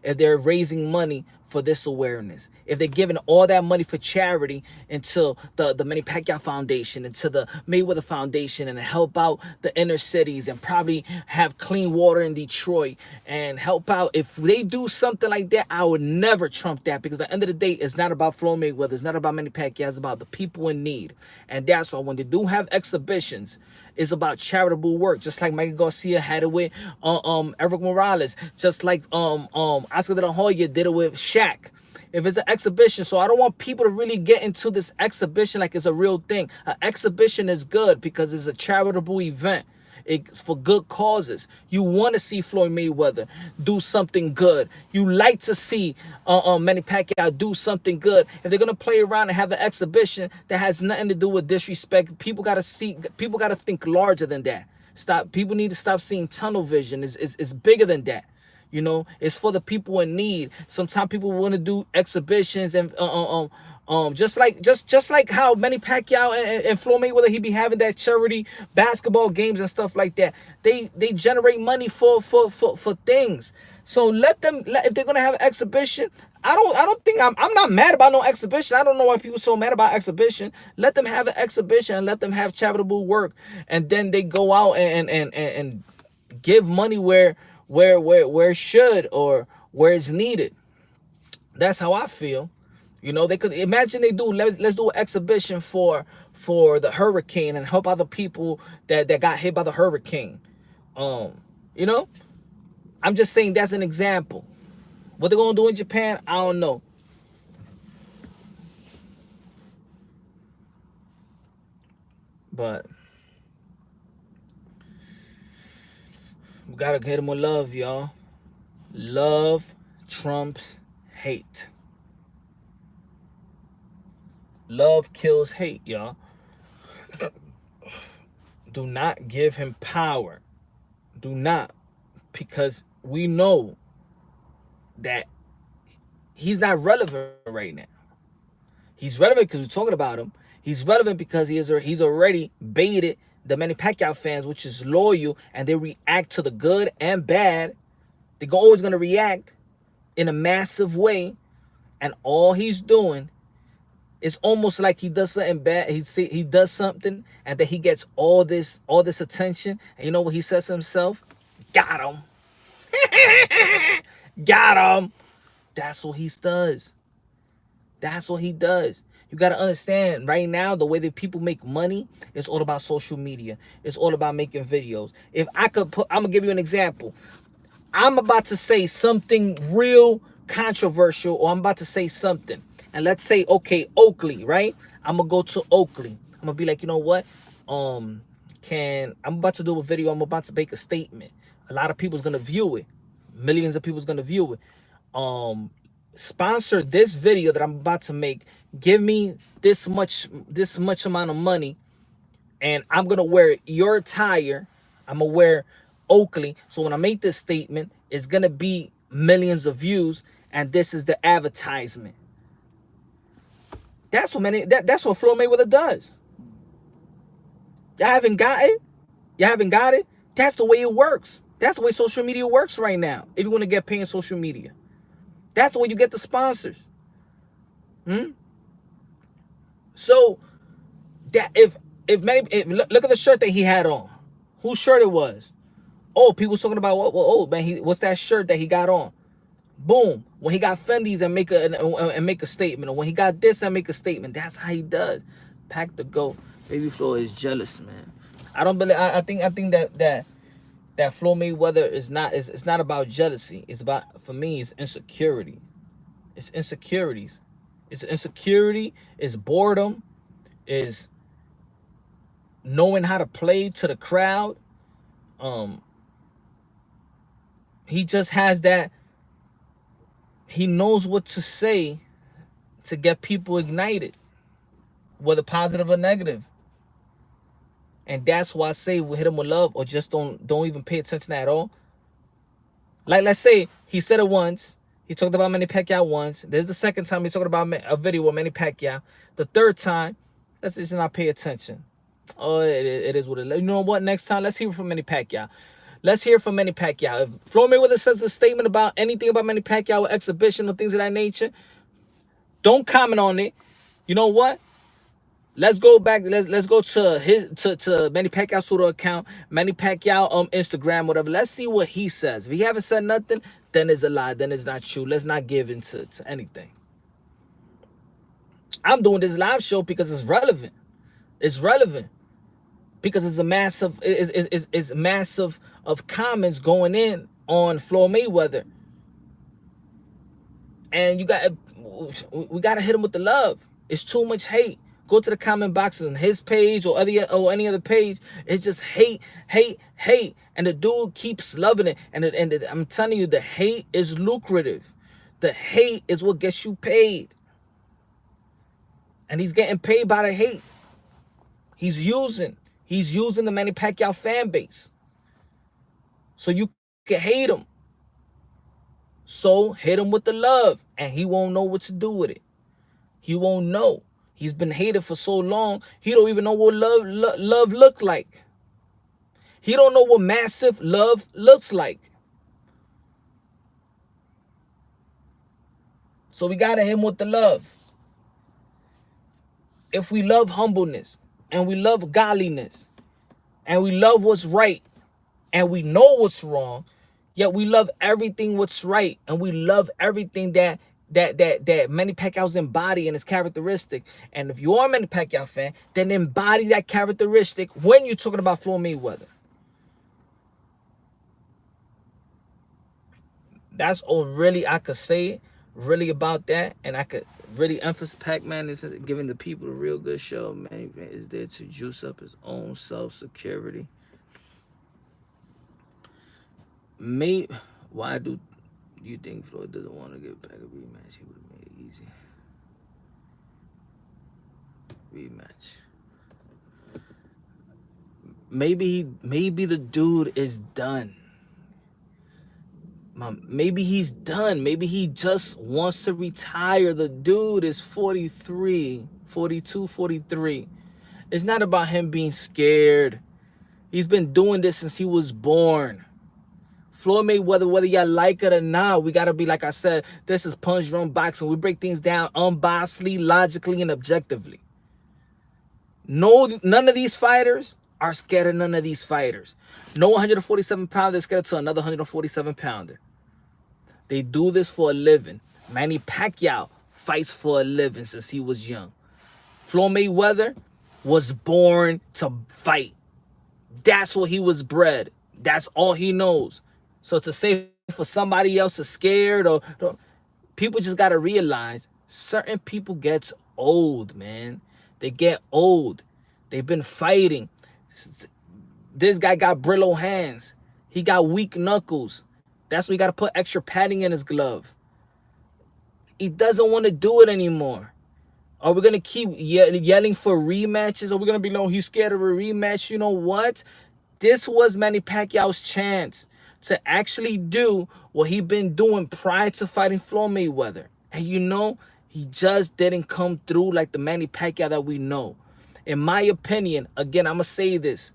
If they're raising money for this awareness, if they're giving all that money for charity into the Manny Pacquiao Foundation, into the Mayweather Foundation, and help out the inner cities and probably have clean water in Detroit and help out. If they do something like that, I would never trump that, because at the end of the day, it's not about Floyd Mayweather. It's not about Manny Pacquiao. It's about the people in need. And that's why when they do have exhibitions, it's about charitable work, just like Michael Garcia had it with Eric Morales, just like Oscar de la Hoya did it with Shaq. If it's an exhibition, so I don't want people to really get into this exhibition like it's a real thing. An exhibition is good because it's a charitable event. It's for good causes. You want to see Floyd Mayweather do something good. You like to see Manny Pacquiao do something good. If they're gonna play around and have an exhibition that has nothing to do with disrespect, people gotta think larger than that. People need to stop seeing tunnel vision. It's bigger than that. You know, it's for the people in need. Sometimes people want to do exhibitions and just like how Manny Pacquiao and Floyd Mayweather, he be having that charity basketball games and stuff like that. They generate money for things. So let them, if they're gonna have an exhibition, I'm not mad about no exhibition. I don't know why people are so mad about exhibition. Let them have an exhibition and let them have charitable work, and then they go out and give money where it should, or where it's needed. That's how I feel. You know, they could imagine let's do an exhibition for the hurricane and help other people that got hit by the hurricane. You know, I'm just saying that's an example. What they're gonna do in Japan, I don't know. But we gotta get more love, y'all. Love trumps hate. Love kills hate, y'all. Do not give him power. Do not. Because we know that he's not relevant right now. He's relevant because we're talking about him. He's relevant because he's already baited the Manny Pacquiao fans, which is loyal, and they react to the good and bad. They're always going to react in a massive way, and all he's doing, it's almost like he does something bad. He does something, and then he gets all this attention. And you know what he says to himself? Got him. Got him. That's what he does. That's what he does. You got to understand, right now, the way that people make money, it's all about social media. It's all about making videos. If I could I'm going to give you an example. I'm about to say something real controversial, or I'm about to say something. And let's say, okay, Oakley, right? I'm going to go to Oakley. I'm going to be like, you know what? I'm about to do a video. I'm about to make a statement. A lot of people's going to view it. Millions of people's going to view it. Sponsor this video that I'm about to make. Give me this much amount of money, and I'm going to wear your attire. I'm going to wear Oakley. So when I make this statement, it's going to be millions of views, and this is the advertisement. That's what Floyd Mayweather does. Y'all haven't got it? Y'all haven't got it? That's the way it works. That's the way social media works right now. If you want to get paid in social media, that's the way you get the sponsors. So that if look at the shirt that he had on, whose shirt it was? Oh, people talking about oh man, what's that shirt that he got on? Boom. When he got Fendi's and make a statement, or when he got this and make a statement. That's how he does. Pack the GOAT. Baby Floyd is jealous, man. I don't believe. I think that Floyd Mayweather is not. It's not about jealousy. It's about, for me, it's insecurity. It's insecurities. It's insecurity. It's boredom. Is knowing how to play to the crowd. He just has that. He knows what to say to get people ignited, whether positive or negative. And that's why I say we hit him with love, or just don't even pay attention at all. Like, let's say he said it once. He talked about Manny Pacquiao once. There's the second time he's talking about a video with Manny Pacquiao. The third time, let's just not pay attention. Oh, it is what it is. You know what? Next time, let's hear from Manny Pacquiao. Let's hear from Manny Pacquiao. If Floyd Mayweather says a statement about anything about Manny Pacquiao, or exhibition or things of that nature, don't comment on it. You know what? Let's go back. Let's go to to Manny Pacquiao's Twitter account, Manny Pacquiao Instagram, whatever. Let's see what he says. If he haven't said nothing, then it's a lie. Then it's not true. Let's not give in to anything. I'm doing this live show because it's relevant. It's relevant because it's a massive. It's massive of comments going in on Floyd Mayweather, and we gotta hit him with the love. It's too much hate. Go to the comment boxes on his page or any other page. It's just hate, hate, hate. And the dude keeps loving it. And I'm telling you, the hate is lucrative. The hate is what gets you paid. And he's getting paid by the hate. He's using the Manny Pacquiao fan base. So you can hate him. So hit him with the love. And he won't know what to do with it. He won't know. He's been hated for so long, he don't even know what love look like. He don't know what massive love looks like. So we gotta hit him with the love. If we love humbleness, and we love godliness, and we love what's right, and we know what's wrong, yet we love everything what's right, and we love everything that Manny Pacquiao's embody and his characteristic. And if you are a Manny Pacquiao fan, then embody that characteristic when you're talking about Floyd Mayweather. That's all really I could say really about that. And I could really emphasize Pac-Man is giving the people a real good show. Manny is there to juice up his own self-security. Why do you think Floyd doesn't want to get back a rematch? He would have made it easy. Rematch. Maybe the dude is done. Maybe he's done. Maybe he just wants to retire. The dude is 43. 42, 43. It's not about him being scared. He's been doing this since he was born. Floyd Mayweather, whether y'all like it or not, we got to be, like I said, this is punch drunk boxing. We break things down unbiasedly, logically, and objectively. No, none of these fighters are scared of none of these fighters. No 147-pounder is scared to another 147-pounder. They do this for a living. Manny Pacquiao fights for a living since he was young. Floyd Mayweather was born to fight. That's what he was bred. That's all he knows. So to say for somebody else is scared or people just got to realize certain people gets old, man. They get old. They've been fighting. This guy got Brillo hands. He got weak knuckles. That's why you got to put extra padding in his glove. He doesn't want to do it anymore. Are we going to keep yelling for rematches? Are we going to be, no, he's scared of a rematch? You know what? This was Manny Pacquiao's chance to actually do what he been doing prior to fighting Floyd Mayweather. And you know, he just didn't come through like the Manny Pacquiao that we know. In my opinion, again, I'm going to say this,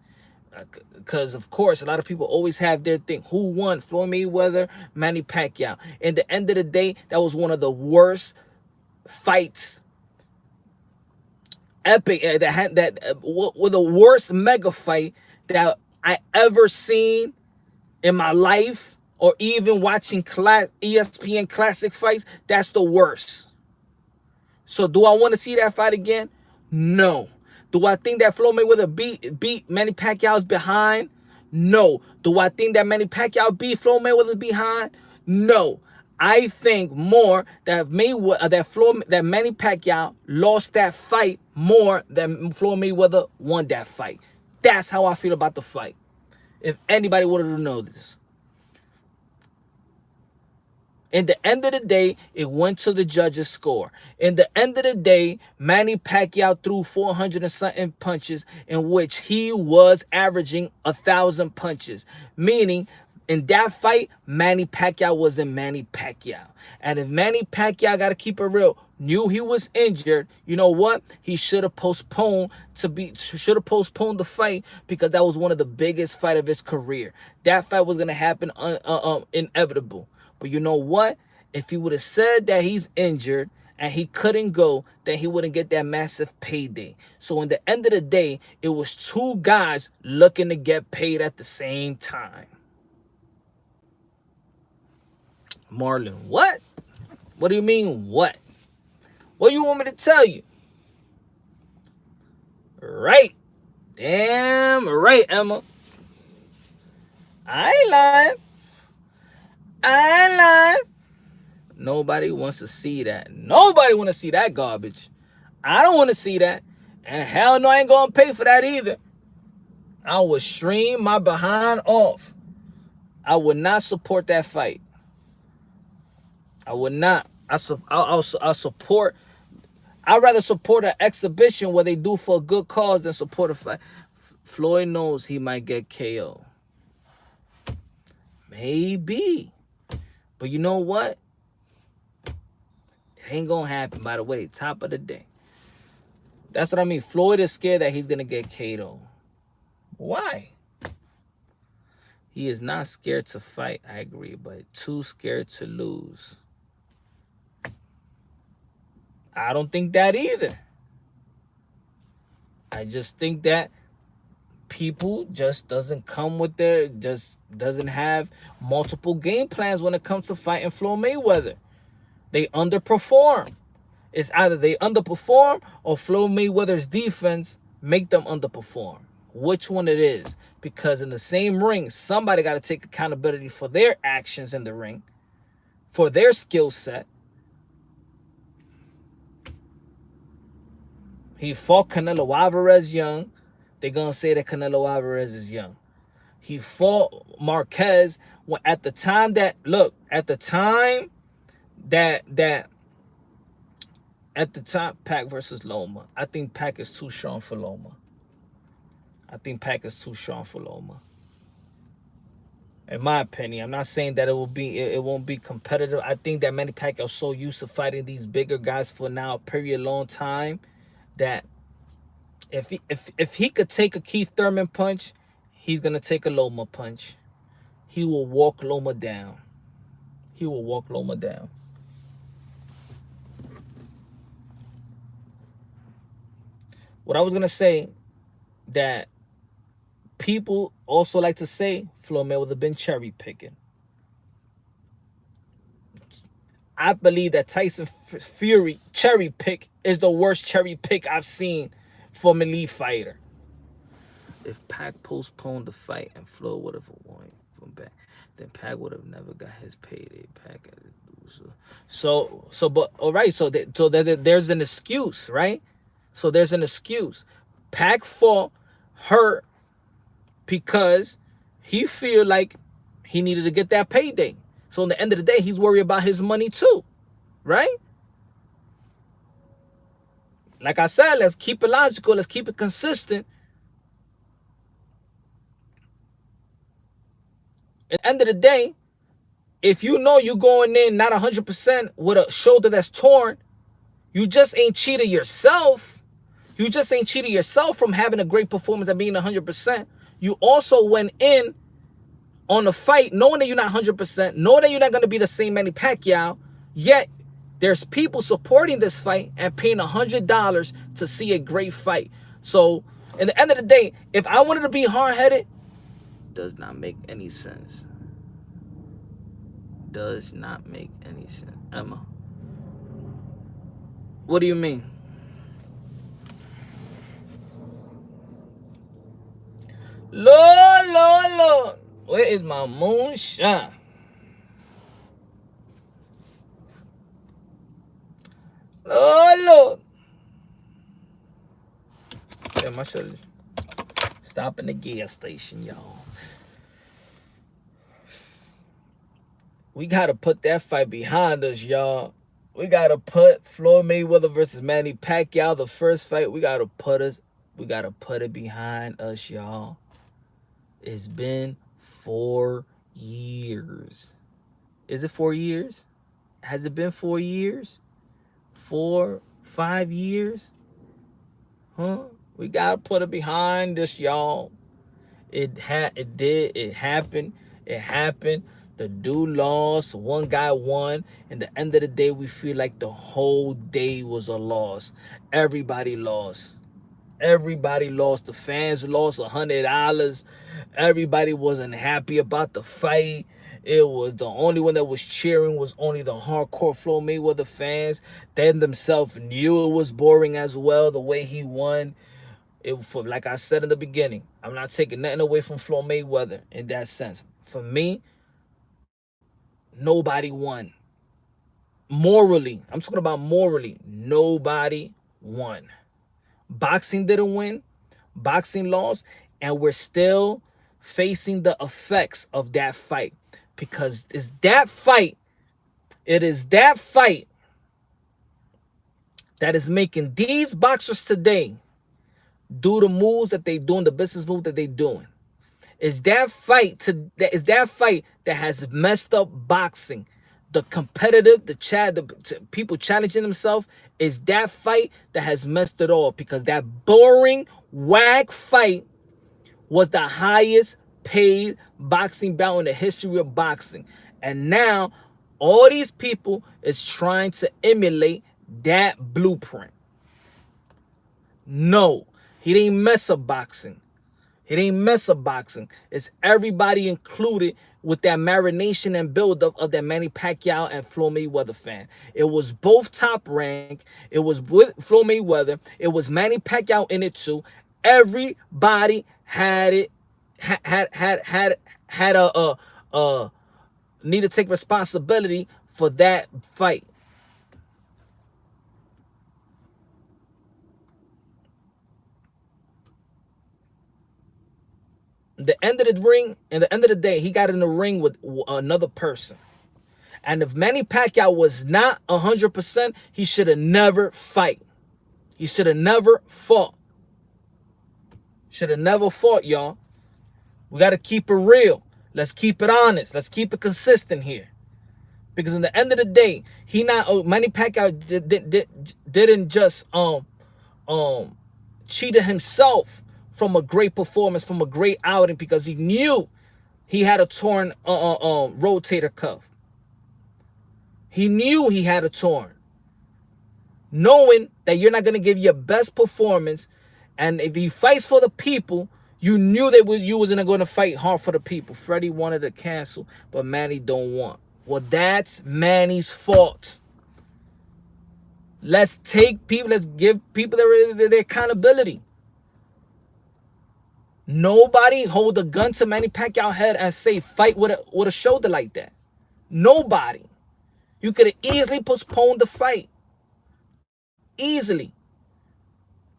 because, of course, a lot of people always have their thing. Who won? Floyd Mayweather, Manny Pacquiao. At the end of the day, that was one of the worst fights. Epic. That was the worst mega fight that I ever seen in my life, or even watching ESPN classic fights. That's the worst. So do I want to see that fight again? No. Do I think that Floyd Mayweather beat Manny Pacquiao's behind? No. Do I think that Manny Pacquiao beat Floyd Mayweather behind? No. I think more that Manny Pacquiao lost that fight more than Floyd Mayweather won that fight. That's how I feel about the fight. If anybody wanted to know this. In the end of the day, it went to the judges' score. In the end of the day, Manny Pacquiao threw 400 and something punches, in which he was averaging 1,000 punches. Meaning, in that fight, Manny Pacquiao wasn't Manny Pacquiao. And if Manny Pacquiao, got to keep it real, knew he was injured, you know what? He should have postponed the fight, because that was one of the biggest fights of his career. That fight was going to happen inevitable. But you know what? If he would have said that he's injured and he couldn't go, then he wouldn't get that massive payday. So in the end of the day, it was two guys looking to get paid at the same time. Marlon, what? What do you mean, what? What do you want me to tell you? Right. Damn right, Emma. I ain't lying. I ain't lying. Nobody wants to see that. Nobody want to see that garbage. I don't want to see that. And hell no, I ain't going to pay for that either. I would stream my behind off. I would not support that fight. I would not. I'll support. I'd rather support an exhibition where they do for a good cause than support a fight. Floyd knows he might get KO. Maybe. But you know what? It ain't going to happen, by the way. Top of the day. That's what I mean. Floyd is scared that he's going to get KO. Why? He is not scared to fight, I agree, but too scared to lose. I don't think that either. I just think that people just doesn't have multiple game plans when it comes to fighting Floyd Mayweather. They underperform. It's either they underperform or Floyd Mayweather's defense make them underperform. Which one it is? Because in the same ring, somebody got to take accountability for their actions in the ring, for their skill set. He fought Canelo Alvarez young. They're going to say that Canelo Alvarez is young. He fought Marquez at the time that Pac versus Loma. I think Pac is too strong for Loma. In my opinion, I'm not saying that it won't be competitive. I think that Manny Pacquiao is so used to fighting these bigger guys for now a period long time. that if he could take a Keith Thurman punch, he's gonna take a Loma punch. He will walk Loma down. He will walk Loma down. What I was gonna say, that people also like to say Floyd Mayweather been cherry picking. I believe that Tyson Fury cherry pick is the worst cherry pick I've seen from an elite fighter. If Pac postponed the fight and Floyd would have won from back, then Pac would have never got his payday. Pac had to lose. But all right. So there's an excuse, right? So there's an excuse. Pac fought hurt because he feel like he needed to get that payday. So in the end of the day, he's worried about his money too, right? Like I said, let's keep it logical. Let's keep it consistent. At the end of the day, if you know you're going in not 100% with a shoulder that's torn, you just ain't cheated yourself. You just ain't cheated yourself from having a great performance and being 100%. You also went in on the fight knowing that you're not 100%, knowing that you're not going to be the same Manny Pacquiao, yet there's people supporting this fight and paying $100 to see a great fight. So, in the end of the day, if I wanted to be hard-headed, does not make any sense. Does not make any sense. Emma, what do you mean? Lord, Lord, Lord, where is my moonshine? Lord, Lord. Damn, I should stop in the gas station, y'all. We gotta put that fight behind us, y'all. We gotta put Floyd Mayweather versus Manny Pacquiao, the first fight. We gotta put it behind us, y'all. It's been 4 years. Is it 4 years? Has it been 4 years? 4, 5 years? Huh? We gotta put it behind us, y'all. It happened. It happened. The dude lost. One guy won. And at the end of the day, we feel like the whole day was a loss. Everybody lost. Everybody lost. The fans lost $100. Everybody wasn't happy about the fight. It was the only one that was cheering was only the hardcore Floyd Mayweather fans. They themselves knew it was boring as well, the way he won. Like I said in the beginning, I'm not taking nothing away from Floyd Mayweather in that sense. For me, nobody won. Morally, I'm talking about morally, nobody won. Boxing didn't win. Boxing lost. And we're still facing the effects of that fight. Because it is that fight that is making these boxers today do the moves that they doing, the business move that they doing. Is that fight that has messed up boxing. The competitive, the people challenging themselves, is that fight that has messed it all, because that boring, whack fight was the highest paid boxing bout in the history of boxing. And now all these people is trying to emulate that blueprint. No, he didn't mess up boxing. It ain't mess up boxing. It's everybody included with that marination and build-up of that Manny Pacquiao and Floyd Mayweather fan. It was both top rank. It was with Floyd Mayweather. It was Manny Pacquiao in it too. Everybody had it. Had a need to take responsibility for that fight. The end of the ring, and the end of the day, he got in the ring with another person. And if Manny Pacquiao was not 100%, he should have never fight. He should have never fought. Should have never fought, y'all. We got to keep it real. Let's keep it honest. Let's keep it consistent here. Because in the end of the day, Manny Pacquiao didn't just cheated himself from a great performance, from a great outing, because he knew he had a torn rotator cuff. He knew he had a torn. Knowing that you're not going to give your best performance, and if he fights for the people, you knew that you wasn't going to fight hard for the people. Freddie wanted to cancel, but Manny don't want. Well, that's Manny's fault. Let's take people, let's give people their accountability. Nobody hold a gun to Manny Pacquiao's head and say fight with a shoulder like that. Nobody. You could have easily postponed the fight. Easily.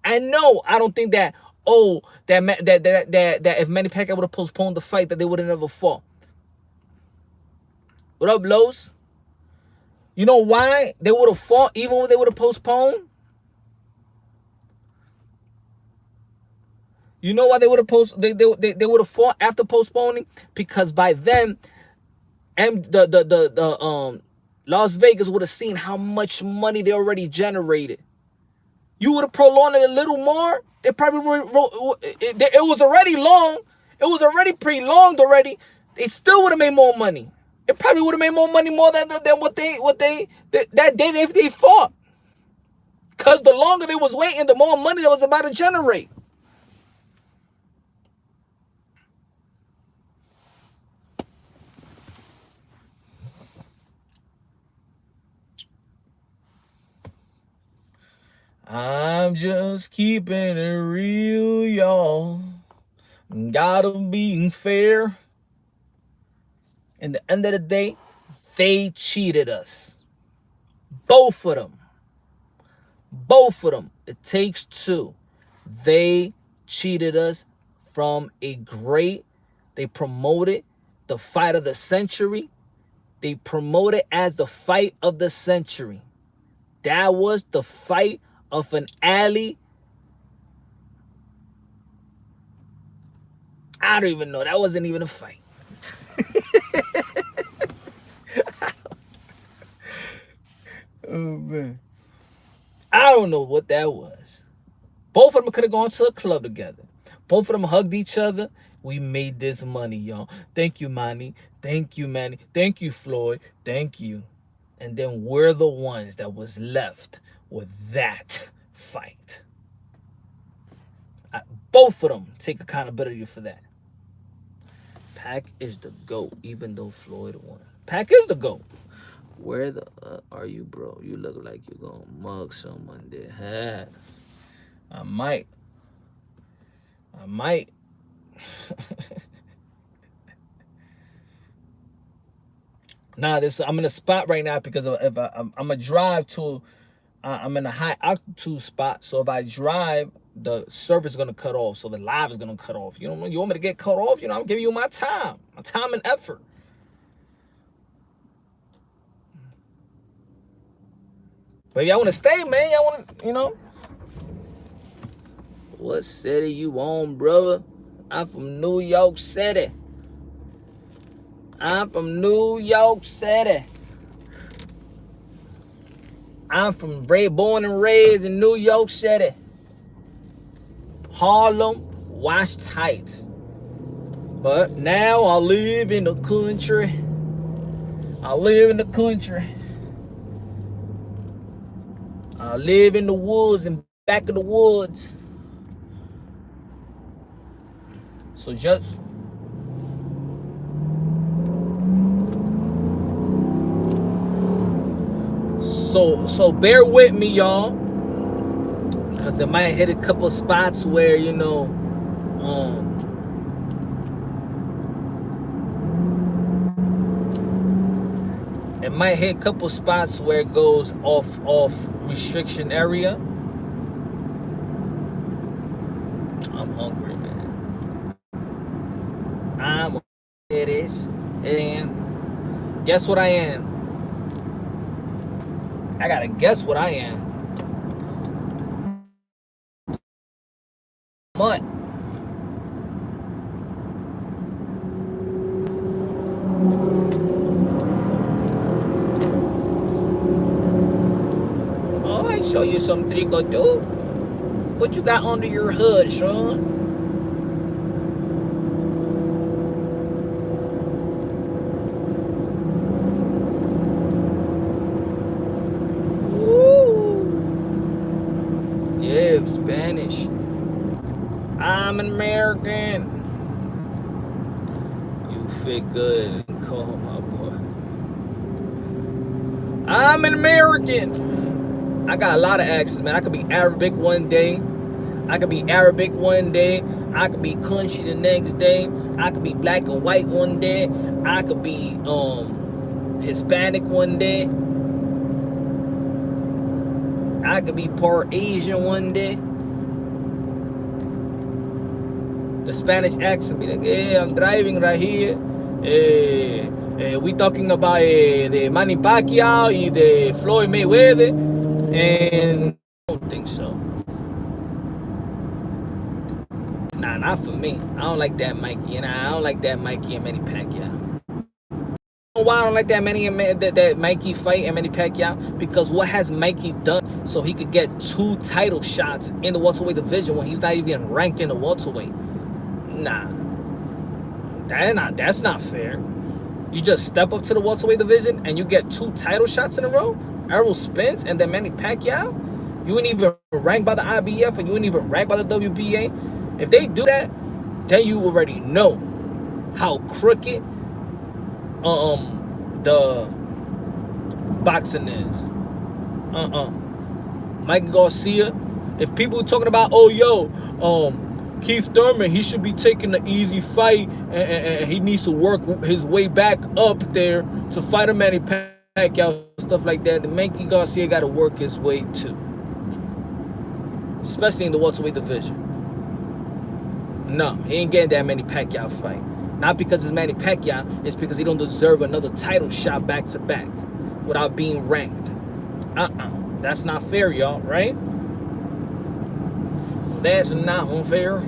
And no, I don't think that that if Manny Pacquiao would have postponed the fight, that they would have never fought. What up, Los? You know why they would have fought even when they would have postponed? You know why they would have they would have fought after postponing? Because by then, Las Vegas would have seen how much money they already generated. You would have prolonged it a little more. It probably it was already long. It was already prolonged already. They still would have made more money. It probably would have made more money than what they that day if they fought. Because the longer they was waiting, the more money that was about to generate. I'm just keeping it real, y'all. Gotta be fair. In the end of the day, they cheated us. Both of them. Both of them. It takes two. They cheated us from a great. They promoted the fight of the century. They promoted as the fight of the century. That was the fight of an alley. I don't even know. That wasn't even a fight. Oh, man. I don't know what that was. Both of them could have gone to a club together. Both of them hugged each other. We made this money, y'all. Thank you, Manny. Thank you, Manny. Thank you, Floyd. Thank you. And then we're the ones that was left with that fight. Both of them take accountability for that. Pac is the GOAT, even though Floyd won. Pac is the GOAT. Where the are you, bro? You look like you're gonna mug someone there. I might. Nah, I'm in a spot right now because if I'm gonna drive to, I'm in a high altitude spot. So if I drive, the service is gonna cut off. So the live is gonna cut off. You know, you want me to get cut off? You know, I'm giving you my time and effort. But y'all want to stay, man. Y'all want to, you know. What city you on, brother? I'm from New York City. I'm from New York City. I'm from born and raised in New York City. Harlem, West Heights. But now I live in the country. I live in the woods and back of the woods. So just so bear with me, y'all, because it might hit a couple of spots where, you know, it might hit a couple spots where it goes off restriction area. I'm hungry, man. It is. And guess what I am? I gotta guess what I am. What? Oh, I show you some trick or two. What you got under your hood, Sean? Yeah, Spanish. I'm an American. You fit good and cool, my boy. I'm an American. I got a lot of accents, man. I could be Arabic one day. I could be Arabic one day. I could be country the next day. I could be black and white one day. I could be Hispanic one day. I could be part Asian one day. The Spanish accent be like, yeah, I'm driving right here. We talking about the Manny Pacquiao and the Floyd Mayweather, and I don't think so. Nah, not for me. I don't like that Mikey, and I don't like that Mikey and Manny Pacquiao. Why I don't like that Mikey fight and Manny Pacquiao? Because what has Mikey done so he could get 2 title shots in the welterweight division when he's not even ranked in the welterweight? Nah, that's not fair. You just step up to the welterweight division and you get 2 title shots in a row. Errol Spence and then Manny Pacquiao. You ain't even ranked by the IBF and you ain't even ranked by the WBA. If they do that, then you already know how crooked the boxing is. Mike Garcia. If people talking about, oh yo, Keith Thurman, he should be taking the easy fight and he needs to work his way back up there to fight a Manny Pacquiao, stuff like that. The Mikey Garcia got to work his way too, especially in the welterweight division. No, he ain't getting that Manny Pacquiao fight. Not because it's Manny Pacquiao, it's because he don't deserve another title shot back to back without being ranked. That's not fair, y'all, right? That's not unfair.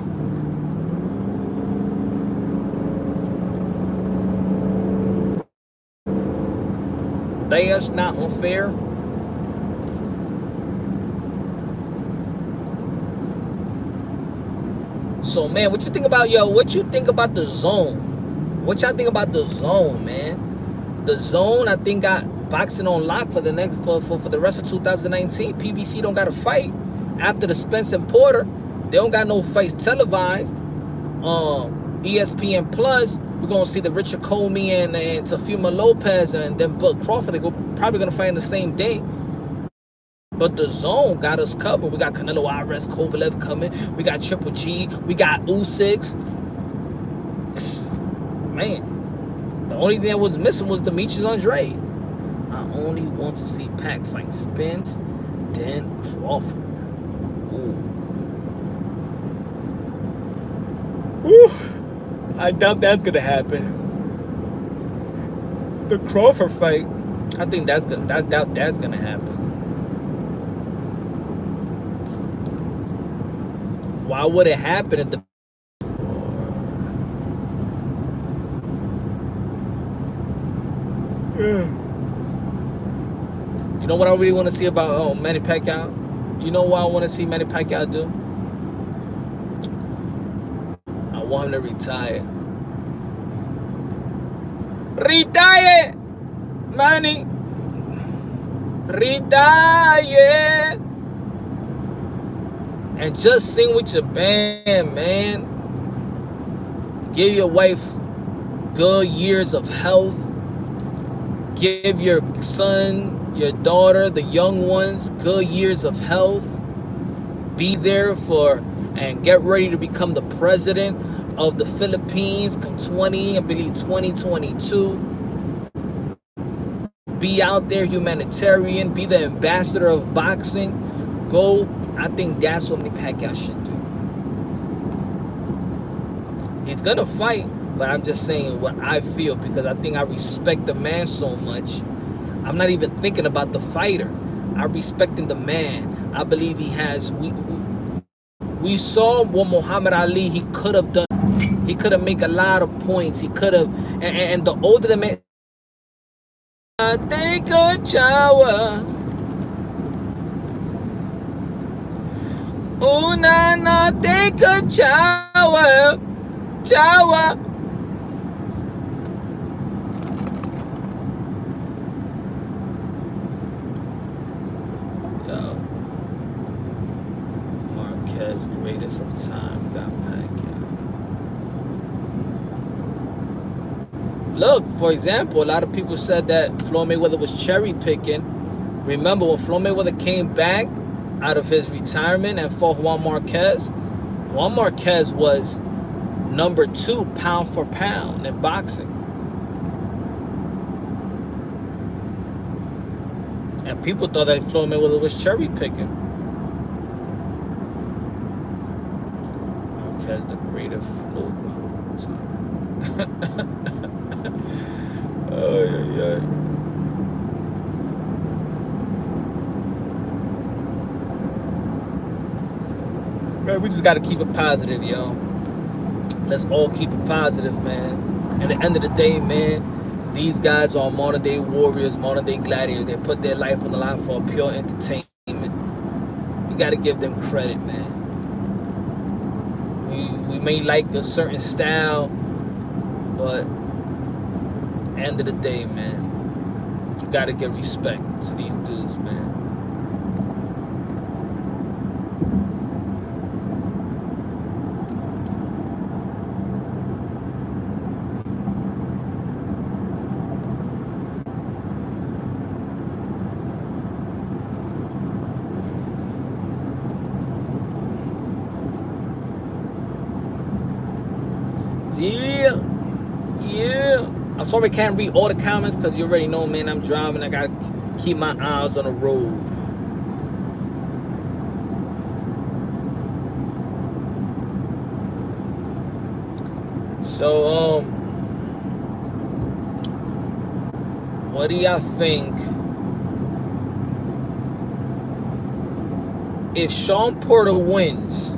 That's not unfair. So, man, what you think about, what you think about the zone? What y'all think about the zone, man? The zone, I think, got boxing on lock for the next for the rest of 2019. PBC don't got a fight after the Spence and Porter. They don't got no fights televised. ESPN Plus, we're gonna see the Richard Comey and Teofimo Lopez and then Bud Crawford. They're probably gonna fight in the same day. But the zone got us covered. We got Canelo Alvarez, Kovalev coming. We got Triple G. We got Usyk. Man, the only thing that was missing was Demetrius Andrade. I only want to see Pac fight Spence, then Crawford. Ooh. I doubt that's gonna happen. The Crawford fight, I think I doubt that's gonna happen. Why would it happen if the You know what I really want to see about Manny Pacquiao? You know what I want to see Manny Pacquiao do? I want him to retire. Retire! Manny! Retire! And just sing with your band, man. Give your wife good years of health. Give your son, your daughter, the young ones, good years of health. Be there for and get ready to become the president of the Philippines come 2022. Be out there, humanitarian. Be the ambassador of boxing. Go. I think that's what Manny Pacquiao should do. He's gonna fight, but I'm just saying what I feel because I think I respect the man so much. I'm not even thinking about the fighter. I respecting the man. I believe he has. We saw what Muhammad Ali he could have done. He could have made a lot of points. He could have, and the older the man. I take a shower. Una no take a shower. Shower. Yo. Marquez, greatest of time, got Pacquiao. Look, for example, a lot of people said that Floyd Mayweather was cherry picking. Remember when Floyd Mayweather came back out of his retirement and fought Juan Marquez was number 2 pound for pound in boxing. And people thought that Floyd Mayweather was cherry picking. Marquez, the greater Floyd. Oh, yeah. Man, we just gotta keep it positive, yo. Let's all keep it positive, man. At the end of the day, man, these guys are modern day warriors, modern day gladiators. They put their life on the line for pure entertainment. We gotta give them credit, man. We may like a certain style, but end of the day, man, you gotta give respect to these dudes, man. Yeah. I'm sorry I can't read all the comments because you already know, man, I'm driving. I gotta keep my eyes on the road. So, what do y'all think if Sean Porter wins?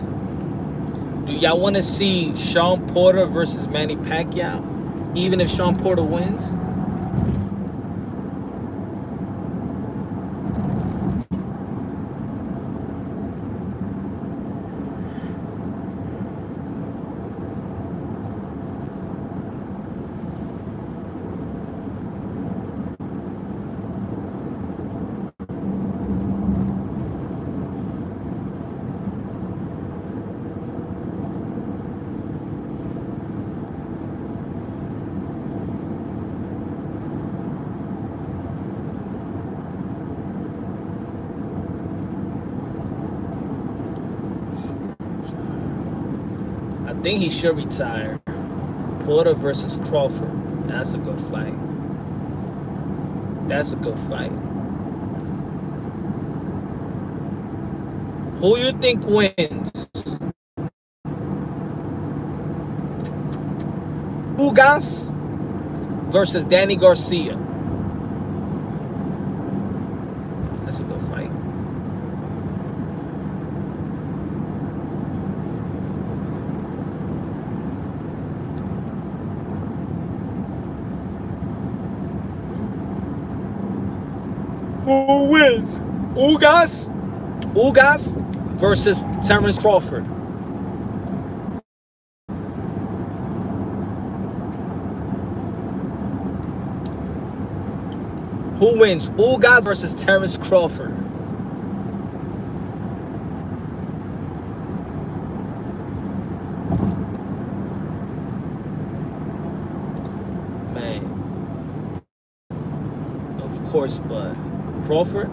Do y'all want to see Sean Porter versus Manny Pacquiao, even if Sean Porter wins? I think he should retire. Porter versus Crawford. That's a good fight. That's a good fight. Who you think wins? Ugas versus Danny Garcia. That's a good fight. Who wins? Ugas versus Terrence Crawford. Who wins? Ugas versus Terrence Crawford. Man. Of course, but Crawford.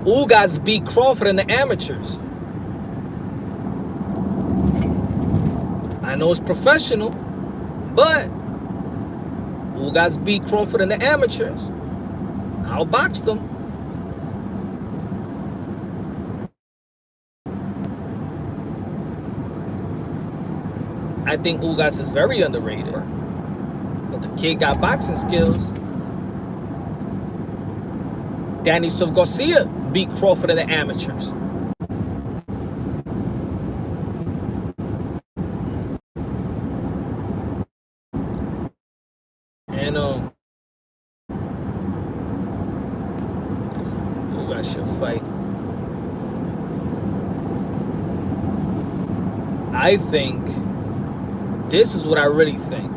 Ugas beat Crawford in the amateurs. I know it's professional, but Ugas beat Crawford in the amateurs. Outboxed them. I think Ugas is very underrated, but the kid got boxing skills. Danny Garcia beat Crawford in the amateurs. And Ugas should fight. I think, this is what I really think.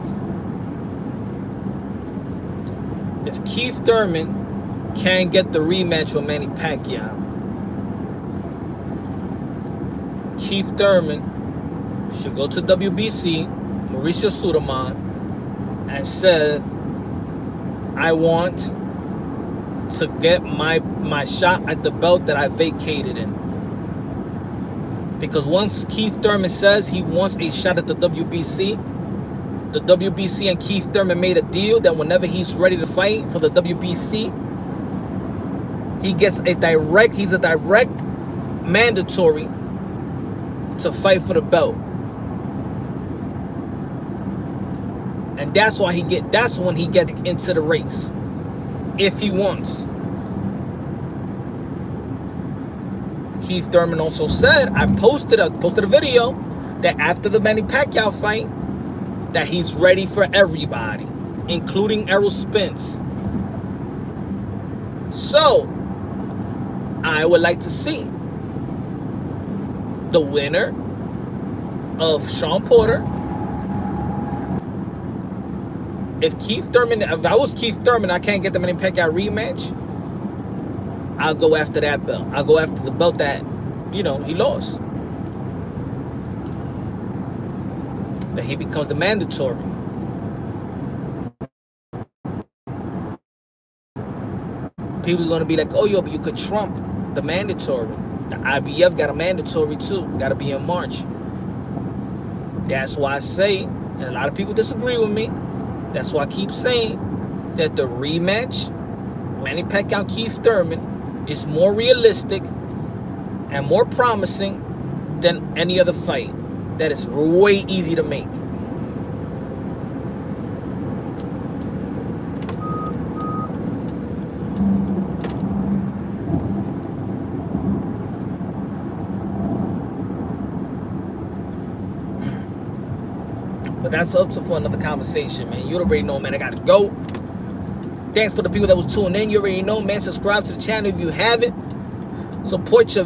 If Keith Thurman can't get the rematch with Manny Pacquiao, Keith Thurman should go to WBC, Mauricio Sulaimán, and said, I want to get my shot at the belt that I vacated in. Because once Keith Thurman says he wants a shot at the WBC and Keith Thurman made a deal that whenever he's ready to fight for the WBC, he's a direct mandatory to fight for the belt. And that's when he gets into the race, if he wants. Keith Thurman also said, I posted a video that after the Manny Pacquiao fight, that he's ready for everybody, including Errol Spence. So, I would like to see the winner of Sean Porter. If I was Keith Thurman, I can't get the Manny Pacquiao rematch, I'll go after that belt. I'll go after the belt that, he lost. That he becomes the mandatory. People are going to be like, oh, yo, but you could trump the mandatory. The IBF got a mandatory too. Got to be in March. That's why I say, and a lot of people disagree with me, that's why I keep saying that the rematch, Manny Pacquiao, Keith Thurman, is more realistic and more promising than any other fight. That is way easy to make. But that's up for another conversation, man. You already know, man. I gotta go. Thanks for the people that was tuning in. You already know, man. Subscribe to the channel if you haven't. Support your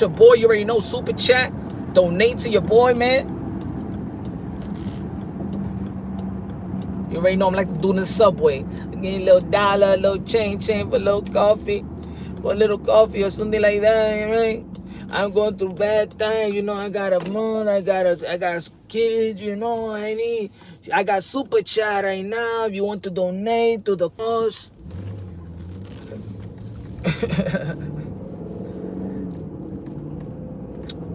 boy. You already know. Super chat. Donate to your boy, man. You already know I'm like to do in the subway. Get a little dollar, a little change for a little coffee. For a little coffee or something like that, right? I'm going through bad times, I got a mom, I got kids, I got super chat right now. If you want to donate to the cause.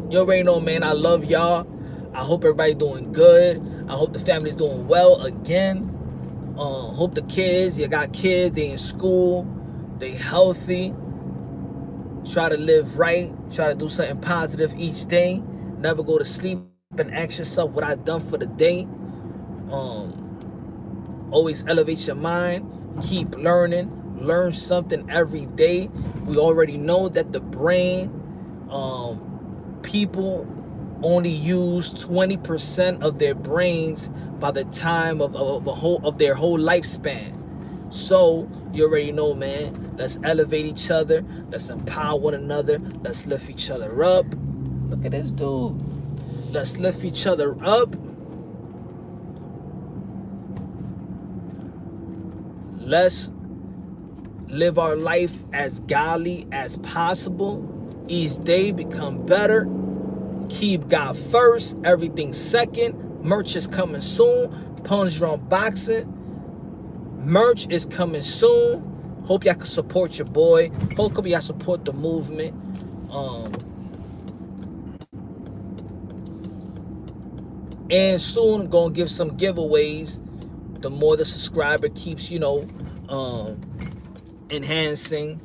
You already know, man. I love y'all. I hope everybody doing good. I hope the family's doing well again. Hope the kids, you got kids, they in school, they healthy. Try to live right. Try to do something positive each day. Never go to sleep and ask yourself what I done for the day. Always elevate your mind. Keep learning. Learn something every day. We already know that the brain, people only use 20% of their brains by the time of their whole lifespan. So you already know, man. Let's elevate each other. Let's empower one another. Let's lift each other up. Look at this dude. Let's lift each other up. Let's live our life as godly as possible. Each day become better. Keep God first. Everything second. Merch is coming soon. Punch Drunk Boxing. Merch is coming soon. Hope y'all can support your boy. Hope y'all support the movement. And soon I'm gonna give some giveaways. The more the subscriber keeps, enhancing.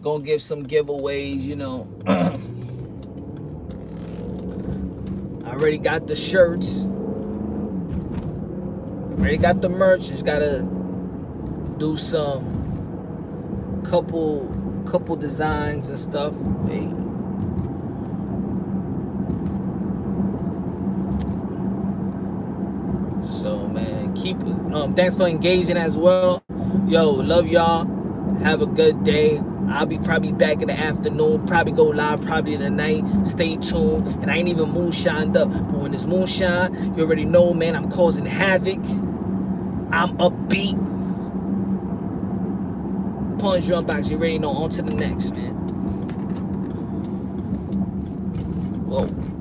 Gonna give some giveaways, I already got the shirts. Already got the merch. Just gotta do some couple designs and stuff. Hey. So man, keep thanks for engaging as well. Yo, love y'all. Have a good day. I'll be probably back in the afternoon, probably go live probably in the night. Stay tuned. And I ain't even moonshined up. But when it's moonshine, you already know, man, I'm causing havoc. I'm upbeat. Punch your unbox, you already know. On to the next, man. Whoa.